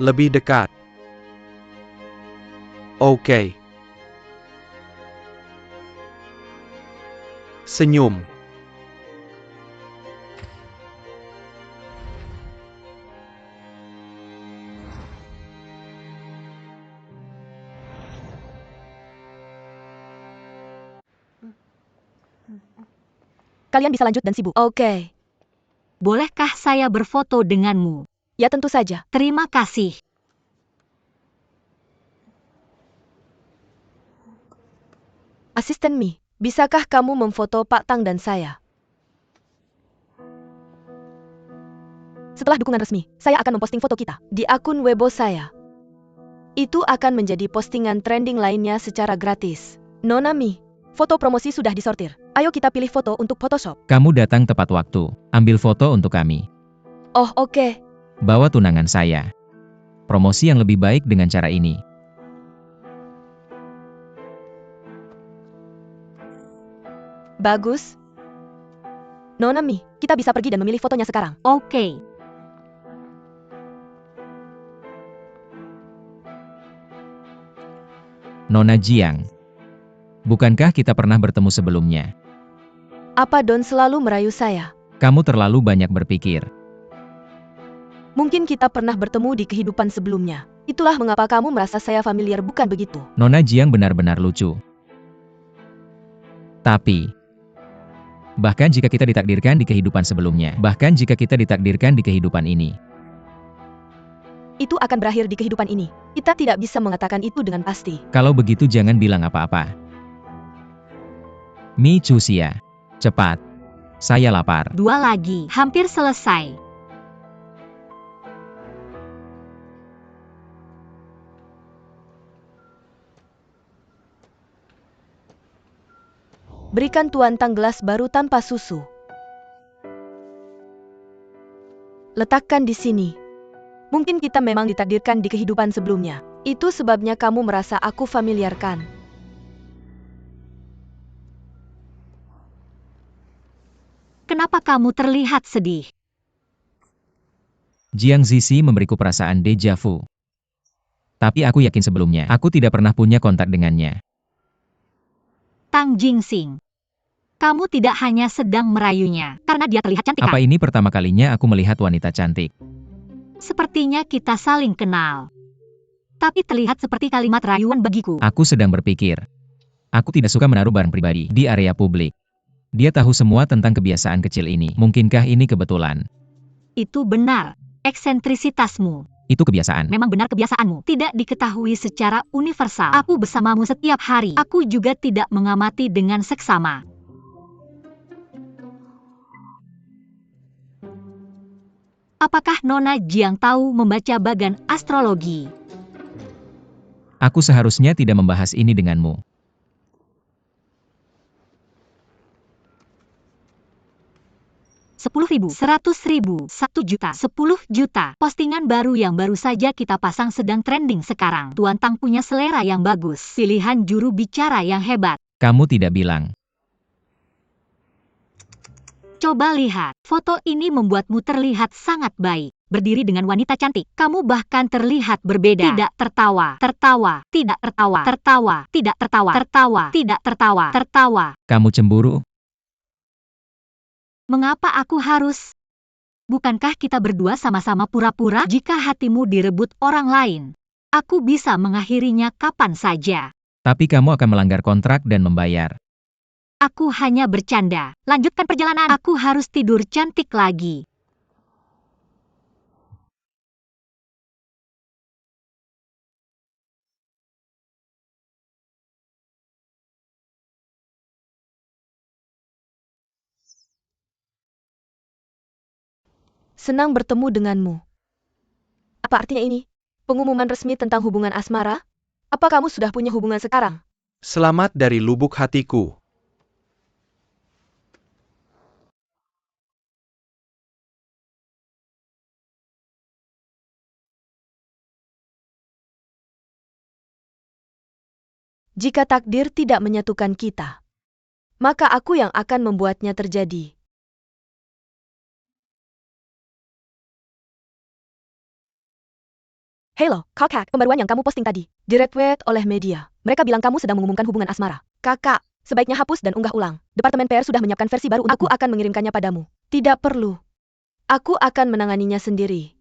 Lebih dekat. Oke. Senyum. Kalian bisa lanjut dan sibuk. Oke. Bolehkah saya berfoto denganmu? Ya tentu saja. Terima kasih. Asisten Mi, bisakah kamu memfoto Pak Tang dan saya? Setelah dukungan resmi, saya akan memposting foto kita di akun Weibo saya. Itu akan menjadi postingan trending lainnya secara gratis. Nona Mi, foto promosi sudah disortir. Ayo kita pilih foto untuk Photoshop. Kamu datang tepat waktu. Ambil foto untuk kami. Oh oke. Bawa tunangan saya. Promosi yang lebih baik dengan cara ini. Bagus. Nona Mi, kita bisa pergi dan memilih fotonya sekarang. Oke. Nona Jiang. Bukankah kita pernah bertemu sebelumnya? Apa Don selalu merayu saya? Kamu terlalu banyak berpikir. Mungkin kita pernah bertemu di kehidupan sebelumnya. Itulah mengapa kamu merasa saya familiar, bukan begitu? Nona Jiang benar-benar lucu. Tapi, bahkan jika kita ditakdirkan di kehidupan sebelumnya, bahkan jika kita ditakdirkan di kehidupan ini, Itu akan berakhir di kehidupan ini. Kita tidak bisa mengatakan itu dengan pasti. kalau begitu jangan bilang apa-apa. Mi Chuxia, cepat. Saya lapar. 2 lagi. Hampir selesai. Berikan Tuan Tang gelas baru tanpa susu. Letakkan di sini. Mungkin kita memang ditakdirkan di kehidupan sebelumnya. Itu sebabnya kamu merasa aku familiar kan? Kenapa kamu terlihat sedih? Jiang Zizi memberiku perasaan deja vu. Tapi aku yakin sebelumnya, aku tidak pernah punya kontak dengannya. Tang Jingsing. Kamu tidak hanya sedang merayunya, karena dia terlihat cantik Apa kan? ini pertama kalinya aku melihat wanita cantik? Sepertinya kita saling kenal. Tapi terlihat seperti kalimat rayuan bagiku. Aku sedang berpikir. Aku tidak suka menaruh barang pribadi di area publik. Dia tahu semua tentang kebiasaan kecil ini. Mungkinkah ini kebetulan? Itu benar. Eksentrisitasmu. Itu kebiasaan. Memang benar kebiasaanmu. Tidak diketahui secara universal. Aku bersamamu setiap hari. Aku juga tidak mengamati dengan seksama. Apakah Nona Jiang tahu membaca bagan astrologi? Aku seharusnya tidak membahas ini denganmu. 10.000, 100.000, 1 juta, 10 juta. Postingan baru yang baru saja kita pasang sedang trending sekarang. Tuan Tang punya selera yang bagus. Pilihan juru bicara yang hebat. Kamu tidak bilang. Coba lihat, foto ini membuatmu terlihat sangat baik. Berdiri dengan wanita cantik, kamu bahkan terlihat berbeda. Tidak tertawa, tertawa, tidak tertawa, tertawa, tidak tertawa, tertawa, tidak tertawa, tertawa. Kamu cemburu? Mengapa aku harus? Bukankah kita berdua sama-sama pura-pura? Jika hatimu direbut orang lain, aku bisa mengakhirinya kapan saja. Tapi kamu akan melanggar kontrak dan membayar. Aku hanya bercanda. Lanjutkan perjalanan. Aku harus tidur cantik lagi. Senang bertemu denganmu. Apa artinya ini? Pengumuman resmi tentang hubungan asmara? Apa kamu sudah punya hubungan sekarang? Selamat dari lubuk hatiku. Jika takdir tidak menyatukan kita, maka aku yang akan membuatnya terjadi. Halo, kakak, pembaruan yang kamu posting tadi. Diretweet oleh media. Mereka bilang kamu sedang mengumumkan hubungan asmara. Kakak, Sebaiknya hapus dan unggah ulang. Departemen PR sudah menyiapkan versi baru untukmu. Aku akan mengirimkannya padamu. Tidak perlu. Aku akan menanganinya sendiri.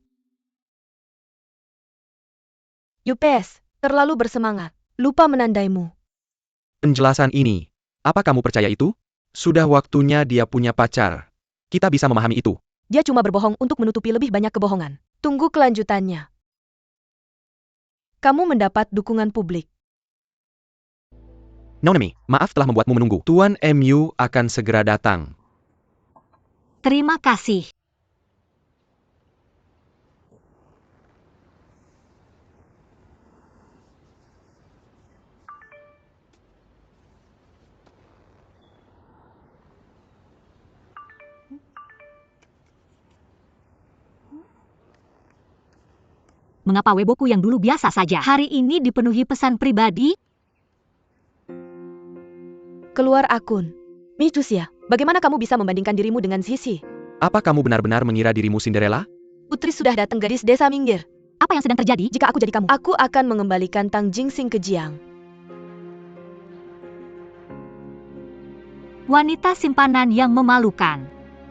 UPS, terlalu bersemangat. Lupa menandaimu. Penjelasan ini, apa kamu percaya itu? Sudah waktunya dia punya pacar. Kita bisa memahami itu. Dia cuma berbohong untuk menutupi lebih banyak kebohongan. Tunggu kelanjutannya. Kamu mendapat dukungan publik. Nonemi, maaf telah membuatmu menunggu. Tuan MU akan segera datang. Terima kasih. Mengapa Weiboku yang dulu biasa saja hari ini dipenuhi pesan pribadi? Keluar akun. Michusia, bagaimana kamu bisa membandingkan dirimu dengan Sisi? Apa kamu benar-benar mengira dirimu Cinderella? Putri sudah datang, gadis desa minggir. Apa yang sedang terjadi? Jika aku jadi kamu, aku akan mengembalikan Tang Jingsing ke Jiang. Wanita simpanan yang memalukan.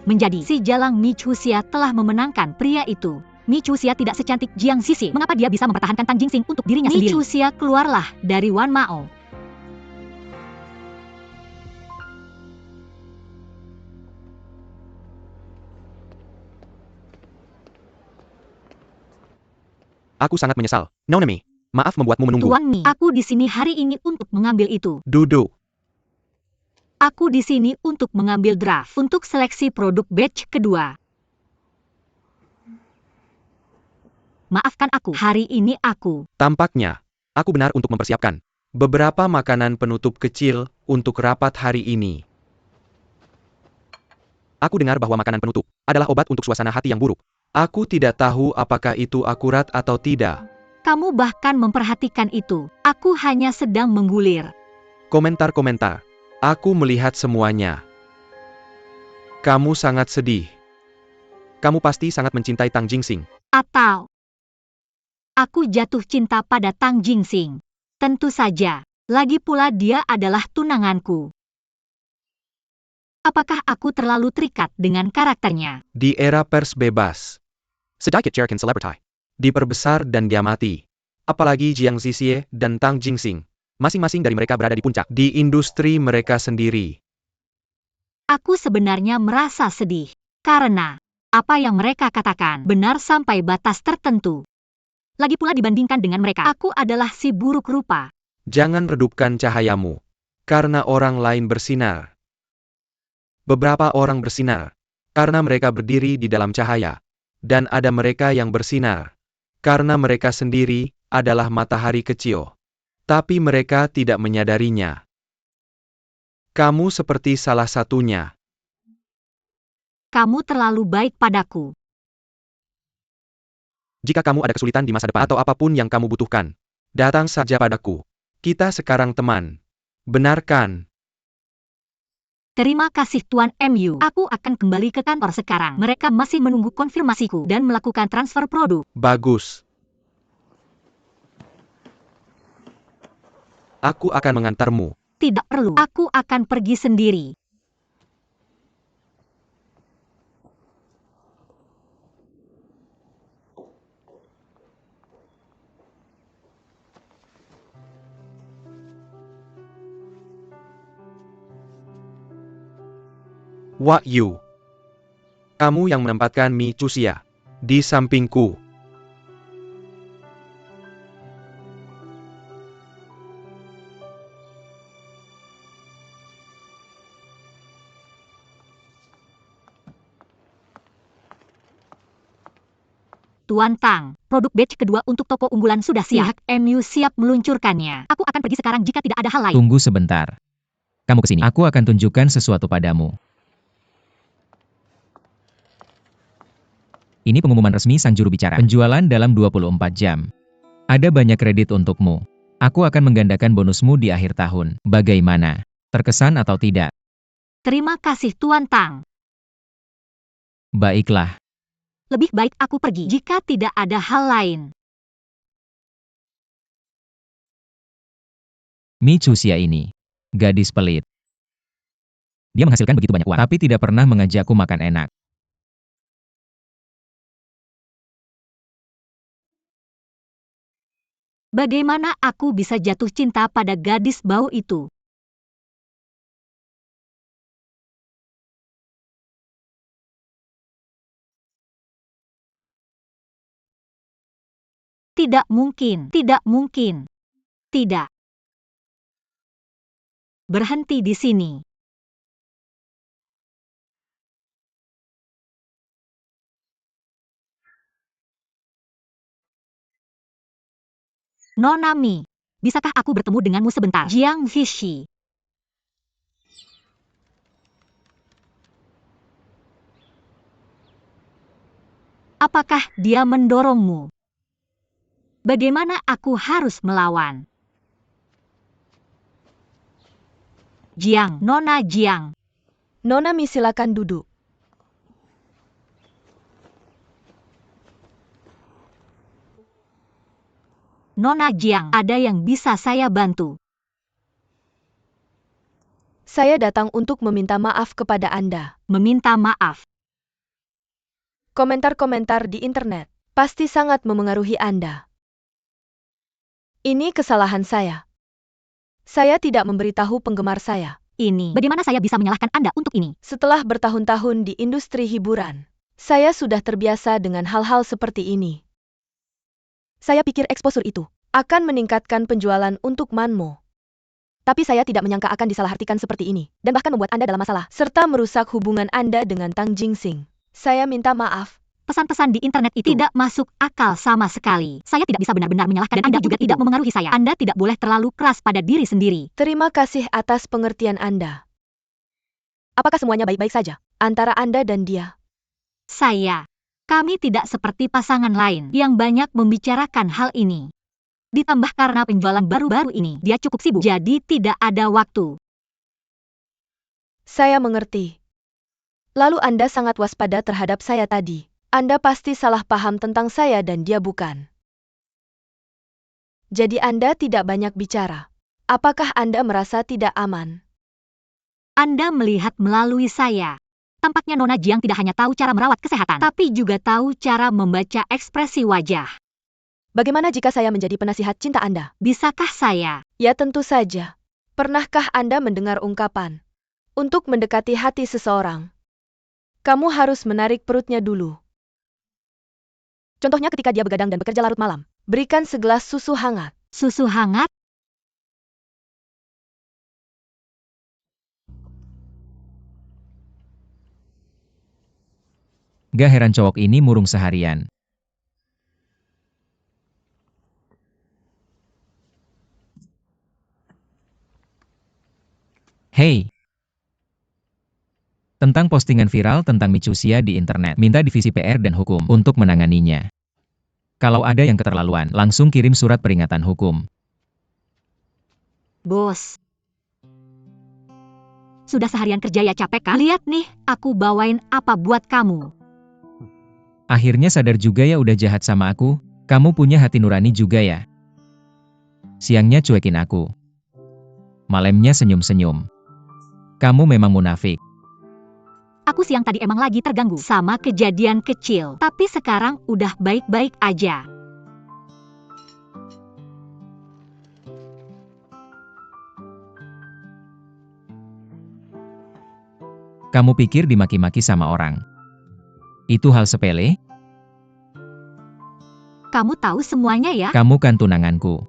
Menjadi si jalang Michusia telah memenangkan pria itu. Michusia tidak secantik Jiang Sisi. Mengapa dia bisa mempertahankan Tang Jingsing untuk dirinya sendiri? Michusia keluarlah dari Wan Mao. Aku sangat menyesal. Nonemi, maaf membuatmu menunggu. Tuan Mi, aku di sini hari ini untuk mengambil itu. Duduk. Aku di sini untuk mengambil draft untuk seleksi produk batch kedua. Maafkan aku, hari ini aku. Tampaknya, aku benar untuk mempersiapkan beberapa makanan penutup kecil untuk rapat hari ini. Aku dengar bahwa makanan penutup adalah obat untuk suasana hati yang buruk. Aku tidak tahu apakah itu akurat atau tidak. Kamu bahkan memperhatikan itu. Aku hanya sedang menggulir. Komentar-komentar. Aku melihat semuanya. Kamu sangat sedih. Kamu pasti sangat mencintai Tang Jingsing. Atau aku jatuh cinta pada Tang Jingsing. Tentu saja. Lagi pula dia adalah tunanganku. Apakah aku terlalu terikat dengan karakternya? Di era pers bebas, sedikit cerkin selebriti diperbesar dan diamati. Apalagi Jiang Zixie dan Tang Jingsing. Masing-masing dari mereka berada di puncak di industri mereka sendiri. Aku sebenarnya merasa sedih. Karena apa yang mereka katakan benar sampai batas tertentu. Lagi pula dibandingkan dengan mereka, aku adalah si buruk rupa. Jangan redupkan cahayamu. Karena orang lain bersinar. Beberapa orang bersinar. Karena mereka berdiri di dalam cahaya. Dan ada mereka yang bersinar. Karena mereka sendiri adalah matahari kecil. Tapi mereka tidak menyadarinya. Kamu seperti salah satunya. Kamu terlalu baik padaku. Jika kamu ada kesulitan di masa depan atau apapun yang kamu butuhkan, datang saja padaku. Kita sekarang teman. Benarkan? Terima kasih Tuan MU. Aku akan kembali ke kantor sekarang. Mereka masih menunggu konfirmasiku dan melakukan transfer produk. Bagus. Aku akan mengantarmu. Tidak perlu. Aku akan pergi sendiri. Wahyu. Kamu yang menempatkan Michusia di sampingku. Tuan Tang, produk batch kedua untuk toko unggulan sudah siap. MU siap meluncurkannya. Aku akan pergi sekarang jika tidak ada hal lain. Tunggu sebentar. Kamu kesini. Aku akan tunjukkan sesuatu padamu. Ini pengumuman resmi sang juru bicara. Penjualan dalam 24 jam. Ada banyak kredit untukmu. Aku akan menggandakan bonusmu di akhir tahun. Bagaimana? Terkesan atau tidak? Terima kasih Tuan Tang. Baiklah. Lebih baik aku pergi jika tidak ada hal lain. Michusia ini. Gadis pelit. Dia menghasilkan begitu banyak uang, tapi tidak pernah mengajakku makan enak. Bagaimana aku bisa jatuh cinta pada gadis bau itu? Tidak mungkin, tidak mungkin. Tidak. Berhenti di sini. Nona Mi, bisakah aku bertemu denganmu sebentar? Jiang Zishi. Apakah dia mendorongmu? Bagaimana aku harus melawan? Jiang, Nona Jiang. Nona Mi, silakan duduk. Nona Jiang, ada yang bisa saya bantu? Saya datang untuk meminta maaf kepada Anda. Meminta maaf. Komentar-komentar di internet pasti sangat memengaruhi Anda. Ini kesalahan saya. Saya tidak memberitahu penggemar saya. Ini, bagaimana saya bisa menyalahkan Anda untuk ini? Setelah bertahun-tahun di industri hiburan, saya sudah terbiasa dengan hal-hal seperti ini. Saya pikir eksposur itu akan meningkatkan penjualan untuk Manmo. Tapi saya tidak menyangka akan disalahartikan seperti ini, dan bahkan membuat Anda dalam masalah, serta merusak hubungan Anda dengan Tang Jingsing. Saya minta maaf. Pesan-pesan di internet itu tidak masuk akal sama sekali. Saya tidak bisa benar-benar menyalahkan dan Anda juga tidak memengaruhi saya. Anda tidak boleh terlalu keras pada diri sendiri. Terima kasih atas pengertian Anda. Apakah semuanya baik-baik saja antara Anda dan dia? Kami tidak seperti pasangan lain yang banyak membicarakan hal ini. Ditambah karena penjualan baru-baru ini, dia cukup sibuk, jadi tidak ada waktu. Saya mengerti. Lalu Anda sangat waspada terhadap saya tadi. Anda pasti salah paham tentang saya dan dia bukan. Jadi Anda tidak banyak bicara. Apakah Anda merasa tidak aman? Anda melihat melalui saya. Tampaknya Nona Jiang tidak hanya tahu cara merawat kesehatan, tapi juga tahu cara membaca ekspresi wajah. Bagaimana jika saya menjadi penasihat cinta Anda? Bisakah saya? Ya tentu saja. Pernahkah Anda mendengar ungkapan, untuk mendekati hati seseorang, kamu harus menarik perutnya dulu. Contohnya ketika dia begadang dan bekerja larut malam, berikan segelas susu hangat. Susu hangat? Gak heran cowok ini murung seharian. Hey! Tentang postingan viral tentang Michusia di internet, minta divisi PR dan hukum untuk menanganinya. Kalau ada yang keterlaluan, langsung kirim surat peringatan hukum. Bos. Sudah seharian kerja ya capek kan? Lihat nih, aku bawain apa buat kamu. Akhirnya sadar juga ya udah jahat sama aku. Kamu punya hati nurani juga ya. Siangnya cuekin aku. Malamnya senyum-senyum. Kamu memang munafik. Aku siang tadi emang lagi terganggu sama kejadian kecil, tapi sekarang udah baik-baik aja. Kamu pikir dimaki-maki sama orang itu hal sepele? Kamu tahu semuanya ya? Kamu kan tunanganku.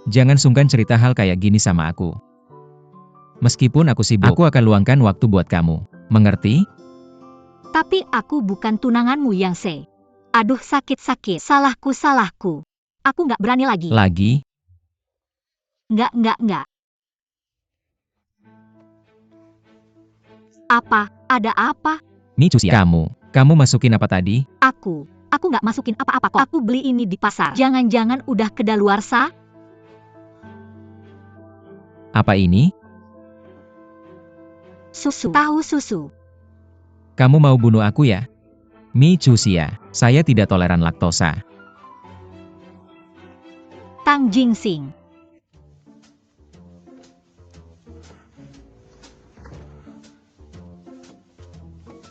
Jangan sungkan cerita hal kayak gini sama aku. Meskipun aku sibuk, aku akan luangkan waktu buat kamu. Mengerti? Tapi aku bukan tunanganmu yang Aduh sakit-sakit, salahku. Aku nggak berani lagi. Lagi? Nggak. Apa? Ada apa? Michusia, kamu masukin apa tadi? Aku nggak masukin apa-apa kok. Aku beli ini di pasar. Jangan-jangan udah kedaluarsa? Apa ini? Susu. Tahu susu. Kamu mau bunuh aku ya? Michusia, saya tidak toleran laktosa. Tang Jingsing.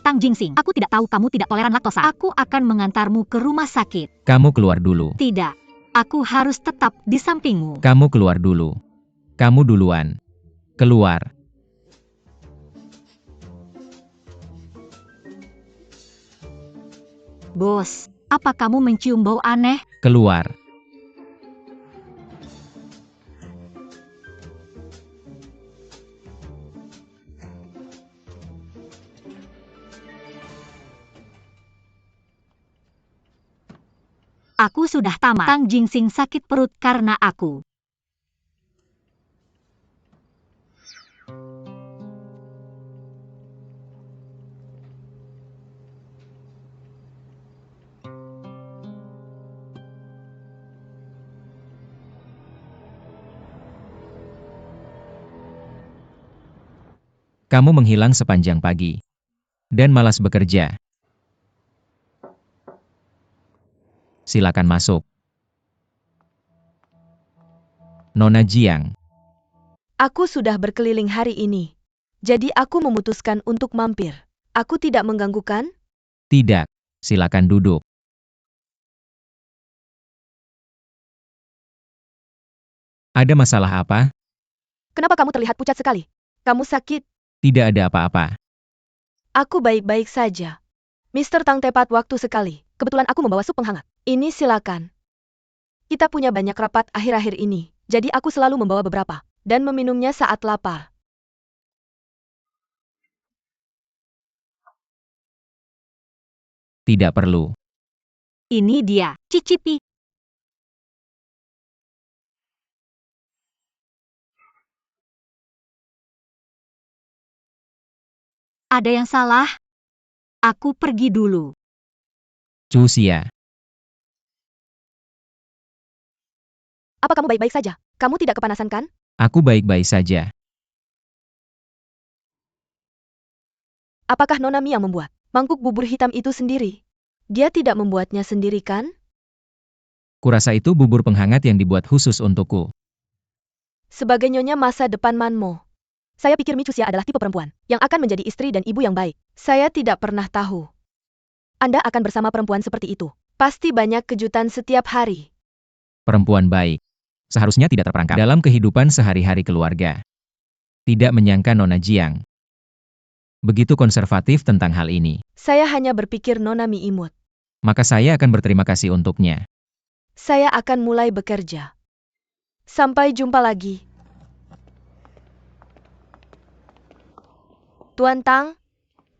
Tang Jingsing, aku tidak tahu kamu tidak toleran laktosa. Aku akan mengantarmu ke rumah sakit. Kamu keluar dulu. Tidak. Aku harus tetap di sampingmu. Kamu keluar dulu. Kamu duluan. Keluar. Bos, apa kamu mencium bau aneh? Keluar. Aku sudah tamat. Tang Jingsing sakit perut karena aku. Kamu menghilang sepanjang pagi. Dan malas bekerja. Silakan masuk. Nona Jiang. Aku sudah berkeliling hari ini. Jadi aku memutuskan untuk mampir. Aku tidak mengganggu kan? Tidak. Silakan duduk. Ada masalah apa? Kenapa kamu terlihat pucat sekali? Kamu sakit? Tidak ada apa-apa. Aku baik-baik saja. Mr. Tang tepat waktu sekali. Kebetulan aku membawa sup penghangat. Ini silakan. Kita punya banyak rapat akhir-akhir ini, jadi aku selalu membawa beberapa. Dan meminumnya saat lapar. Tidak perlu. Ini dia, cicipi. Ada yang salah? Aku pergi dulu. Cusia. Apa kamu baik-baik saja? Kamu tidak kepanasan kan? Aku baik-baik saja. Apakah Nona Mi yang membuat mangkuk bubur hitam itu sendiri? Dia tidak membuatnya sendiri kan? Kurasa itu bubur penghangat yang dibuat khusus untukku. Sebagai nyonya masa depan Manmo, saya pikir Mi Cusia adalah tipe perempuan yang akan menjadi istri dan ibu yang baik. Saya tidak pernah tahu Anda akan bersama perempuan seperti itu. Pasti banyak kejutan setiap hari. Perempuan baik. Seharusnya tidak terperangkap dalam kehidupan sehari-hari keluarga. Tidak menyangka Nona Jiang begitu konservatif tentang hal ini. Saya hanya berpikir Nona Mi imut. Maka saya akan berterima kasih untuknya. Saya akan mulai bekerja. Sampai jumpa lagi. Tuan Tang,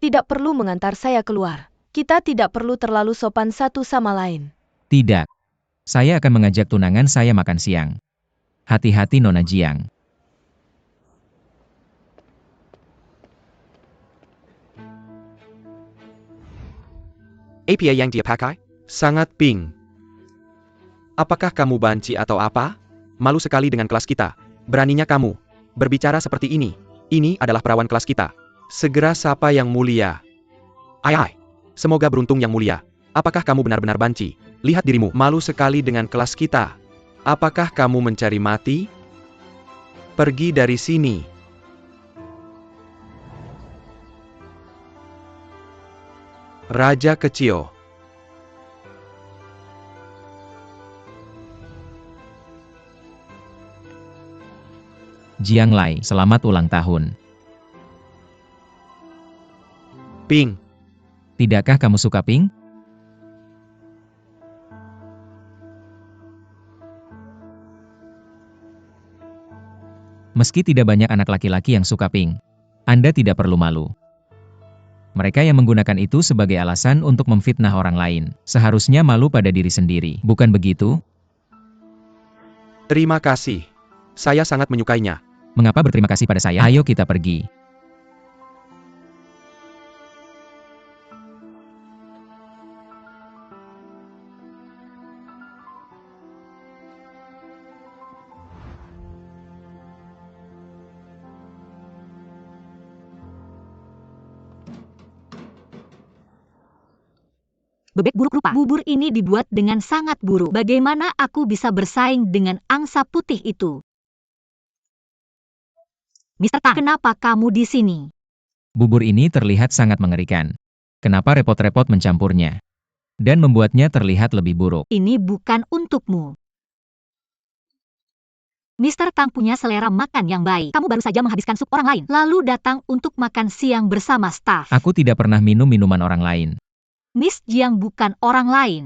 tidak perlu mengantar saya keluar. Kita tidak perlu terlalu sopan satu sama lain. Tidak. Saya akan mengajak tunangan saya makan siang. Hati-hati Nona Jiang. APA yang dia pakai? Sangat pink. Apakah kamu banci atau apa? Malu sekali dengan kelas kita. Beraninya kamu berbicara seperti ini. Ini adalah perawan kelas kita. Segera sapa yang mulia. Ai. Semoga beruntung yang mulia. Apakah kamu benar-benar banci? Lihat dirimu, malu sekali dengan kelas kita. Apakah kamu mencari mati? Pergi dari sini. Raja kecil. Jiang Lai, selamat ulang tahun. Ping. Tidakkah kamu suka pink? Meski tidak banyak anak laki-laki yang suka pink, Anda tidak perlu malu. Mereka yang menggunakan itu sebagai alasan untuk memfitnah orang lain, seharusnya malu pada diri sendiri, bukan begitu? Terima kasih. Saya sangat menyukainya. Mengapa berterima kasih pada saya? Ayo kita pergi. Bebek buruk rupa. Bubur ini dibuat dengan sangat buruk. Bagaimana aku bisa bersaing dengan angsa putih itu? Mr. Tang, kenapa kamu di sini? Bubur ini terlihat sangat mengerikan. Kenapa repot-repot mencampurnya? Dan membuatnya terlihat lebih buruk. Ini bukan untukmu. Mr. Tang punya selera makan yang baik. Kamu baru saja menghabiskan sup orang lain, lalu datang untuk makan siang bersama staf. Aku tidak pernah minum minuman orang lain. Miss Jiang bukan orang lain.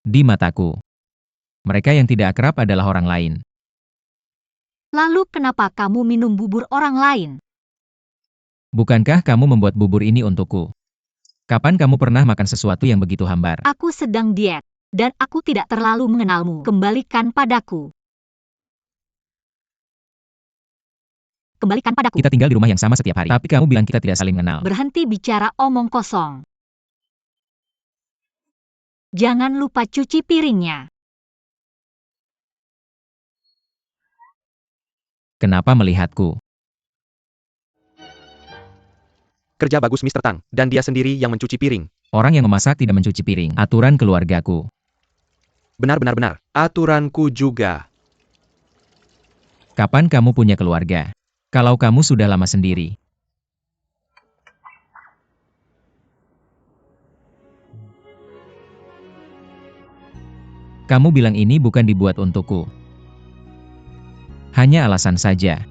Di mataku, mereka yang tidak akrab adalah orang lain. Lalu kenapa kamu minum bubur orang lain? Bukankah kamu membuat bubur ini untukku? Kapan kamu pernah makan sesuatu yang begitu hambar? Aku sedang diet, dan aku tidak terlalu mengenalmu. Kembalikan padaku. Kembalikan padaku. Kita tinggal di rumah yang sama setiap hari. Tapi kamu bilang kita tidak saling mengenal. Berhenti bicara omong kosong. Jangan lupa cuci piringnya. Kenapa melihatku? Kerja bagus Mr. Tang, dan dia sendiri yang mencuci piring. Orang yang memasak tidak mencuci piring. Aturan keluargaku. Benar. Aturanku juga. Kapan kamu punya keluarga? Kalau kamu sudah lama sendiri. Kamu bilang ini bukan dibuat untukku. Hanya alasan saja.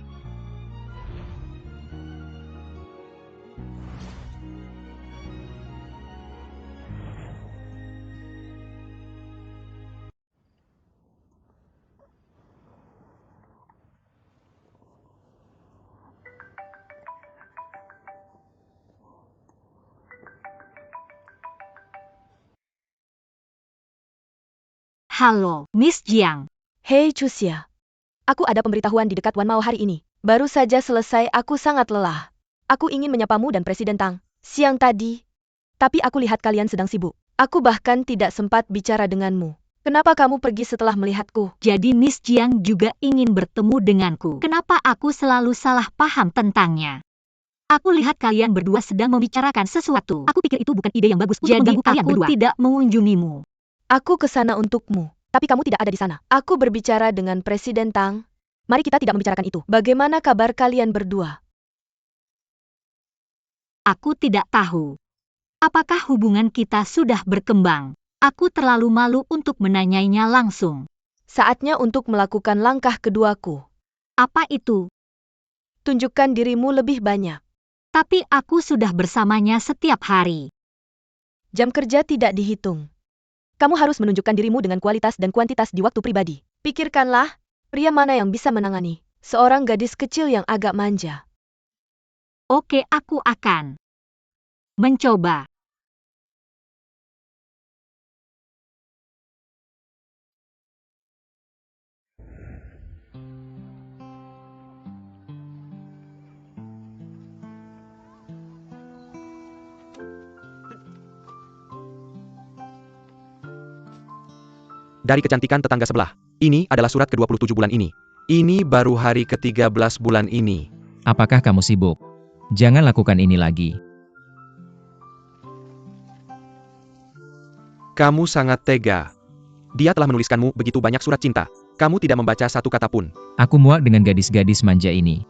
Halo, Miss Jiang. Hei Chuxia. Aku ada pemberitahuan di dekat Wan Mao hari ini. Baru saja selesai, aku sangat lelah. Aku ingin menyapamu dan Presiden Tang siang tadi. Tapi aku lihat kalian sedang sibuk. Aku bahkan tidak sempat bicara denganmu. Kenapa kamu pergi setelah melihatku? Jadi Miss Jiang juga ingin bertemu denganku. Kenapa aku selalu salah paham tentangnya? Aku lihat kalian berdua sedang membicarakan sesuatu. Aku pikir itu bukan ide yang bagus untuk mengganggu kalian berdua. Jadi aku tidak mengunjungimu. Aku ke sana untukmu, tapi kamu tidak ada di sana. Aku berbicara dengan Presiden Tang. Mari kita tidak membicarakan itu. Bagaimana kabar kalian berdua? Aku tidak tahu. Apakah hubungan kita sudah berkembang? Aku terlalu malu untuk menanyainya langsung. Saatnya untuk melakukan langkah keduaku. Apa itu? Tunjukkan dirimu lebih banyak. Tapi aku sudah bersamanya setiap hari. Jam kerja tidak dihitung. Kamu harus menunjukkan dirimu dengan kualitas dan kuantitas di waktu pribadi. Pikirkanlah, pria mana yang bisa menangani seorang gadis kecil yang agak manja. Oke, aku akan mencoba. Dari kecantikan tetangga sebelah. Ini adalah surat ke-27 bulan ini. Ini baru hari ke-13 bulan ini. Apakah kamu sibuk? Jangan lakukan ini lagi. Kamu sangat tega. Dia telah menuliskanmu begitu banyak surat cinta. Kamu tidak membaca satu kata pun. Aku muak dengan gadis-gadis manja ini.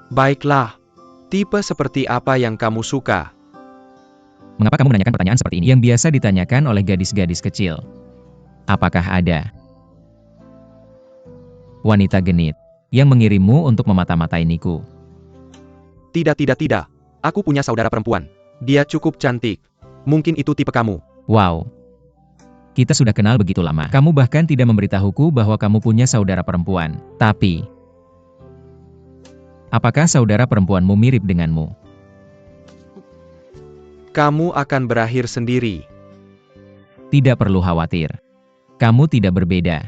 Baiklah. Tipe seperti apa yang kamu suka? Mengapa kamu menanyakan pertanyaan seperti ini yang biasa ditanyakan oleh gadis-gadis kecil? Apakah ada wanita genit yang mengirimmu untuk memata-matainiku? Tidak. Aku punya saudara perempuan. Dia cukup cantik. Mungkin itu tipe kamu. Wow. Kita sudah kenal begitu lama. Kamu bahkan tidak memberitahuku bahwa kamu punya saudara perempuan. Tapi, apakah saudara perempuanmu mirip denganmu? Kamu akan berakhir sendiri. Tidak perlu khawatir. Kamu tidak berbeda.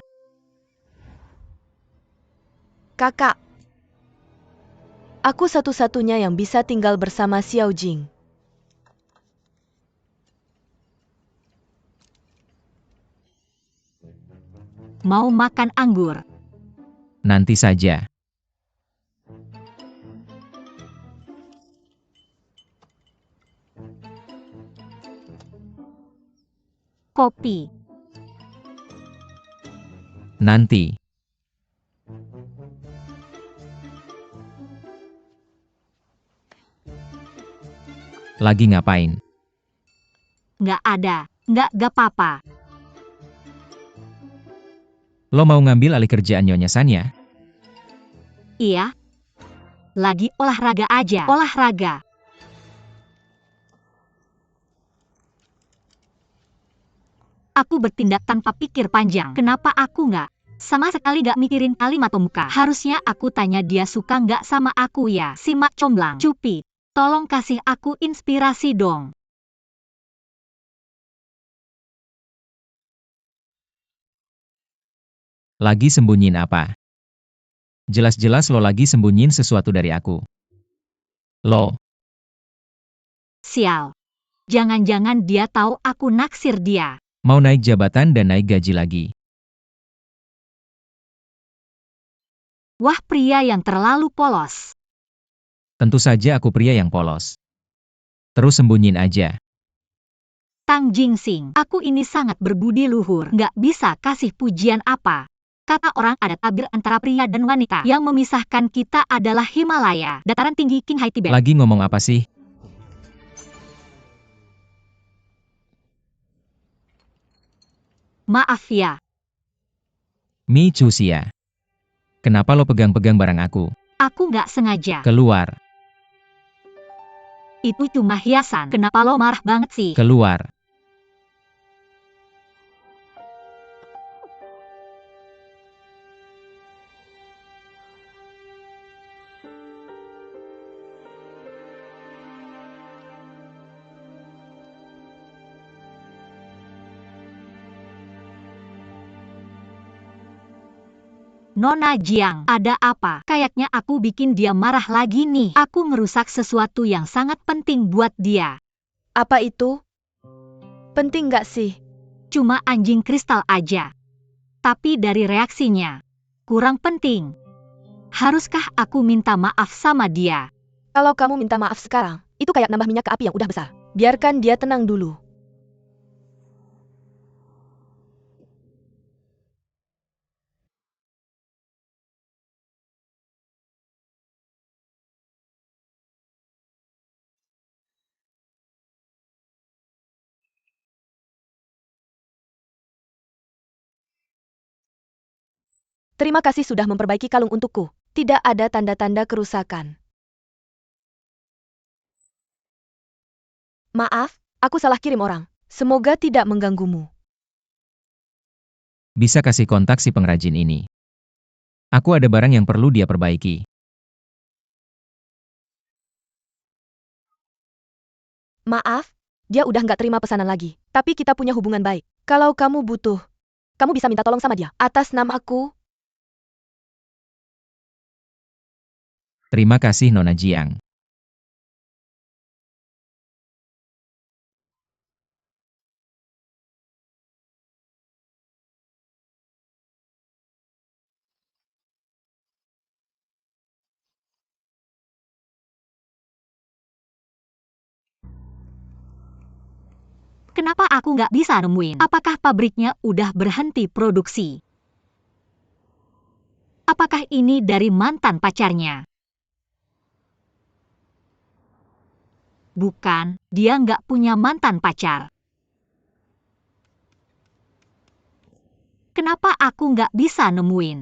Kakak, aku satu-satunya yang bisa tinggal bersama Xiao Jing. Mau makan anggur? Nanti saja. Kopi. Nanti. Lagi ngapain? Nggak ada. Nggak apa-apa. Lo mau ngambil alih kerjaan Nyonya San ya? Iya. Lagi olahraga aja. Olahraga. Aku bertindak tanpa pikir panjang. Kenapa aku nggak? Sama sekali nggak mikirin kalimat pemuka. Harusnya aku tanya dia suka nggak sama aku ya. Si Mak Comblang. Cupi, tolong kasih aku inspirasi dong. Lagi sembunyiin apa? Jelas-jelas lo lagi sembunyiin sesuatu dari aku. Lo, Sial. Jangan-jangan dia tahu aku naksir dia. mau naik jabatan dan naik gaji lagi. Wah, pria yang terlalu polos. Tentu saja aku pria yang polos. Terus sembunyiin aja. Tang Jingsing, aku ini sangat berbudi luhur. Nggak bisa kasih pujian apa. Kata orang ada tabir antara pria dan wanita. Yang memisahkan kita adalah Himalaya, dataran tinggi Qinghai Tibet. Lagi ngomong apa sih? Maaf ya, Mi Chusia. Kenapa lo pegang-pegang barang aku? aku nggak sengaja. Keluar, Itu cuma hiasan. Kenapa lo marah banget sih? keluar. Nona Jiang, ada apa? Kayaknya aku bikin dia marah lagi nih. Aku ngerusak sesuatu yang sangat penting buat dia. Apa itu? Penting nggak sih? Cuma anjing kristal aja. Tapi dari reaksinya, kurang penting. Haruskah aku minta maaf sama dia? Kalau kamu minta maaf sekarang, itu kayak nambah minyak ke api yang udah besar. Biarkan dia tenang dulu. Terima kasih sudah memperbaiki kalung untukku. Tidak ada tanda-tanda kerusakan. Maaf, aku salah kirim orang. Semoga tidak mengganggumu. Bisa kasih kontak si pengrajin ini. Aku ada barang yang perlu dia perbaiki. Maaf, dia udah nggak terima pesanan lagi. Tapi kita punya hubungan baik. Kalau kamu butuh, kamu bisa minta tolong sama dia. Atas namaku, Terima kasih Nona Jiang. Kenapa aku nggak bisa nemuin? Apakah pabriknya udah berhenti produksi? Apakah ini dari mantan pacarnya? Bukan, dia nggak punya mantan pacar. Kenapa aku nggak bisa nemuin?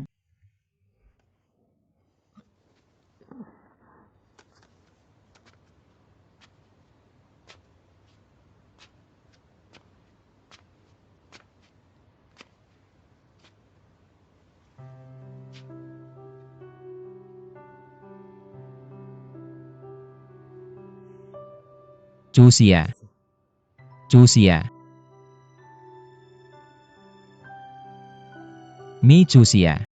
Chusia. Chusia. Mi Chusia.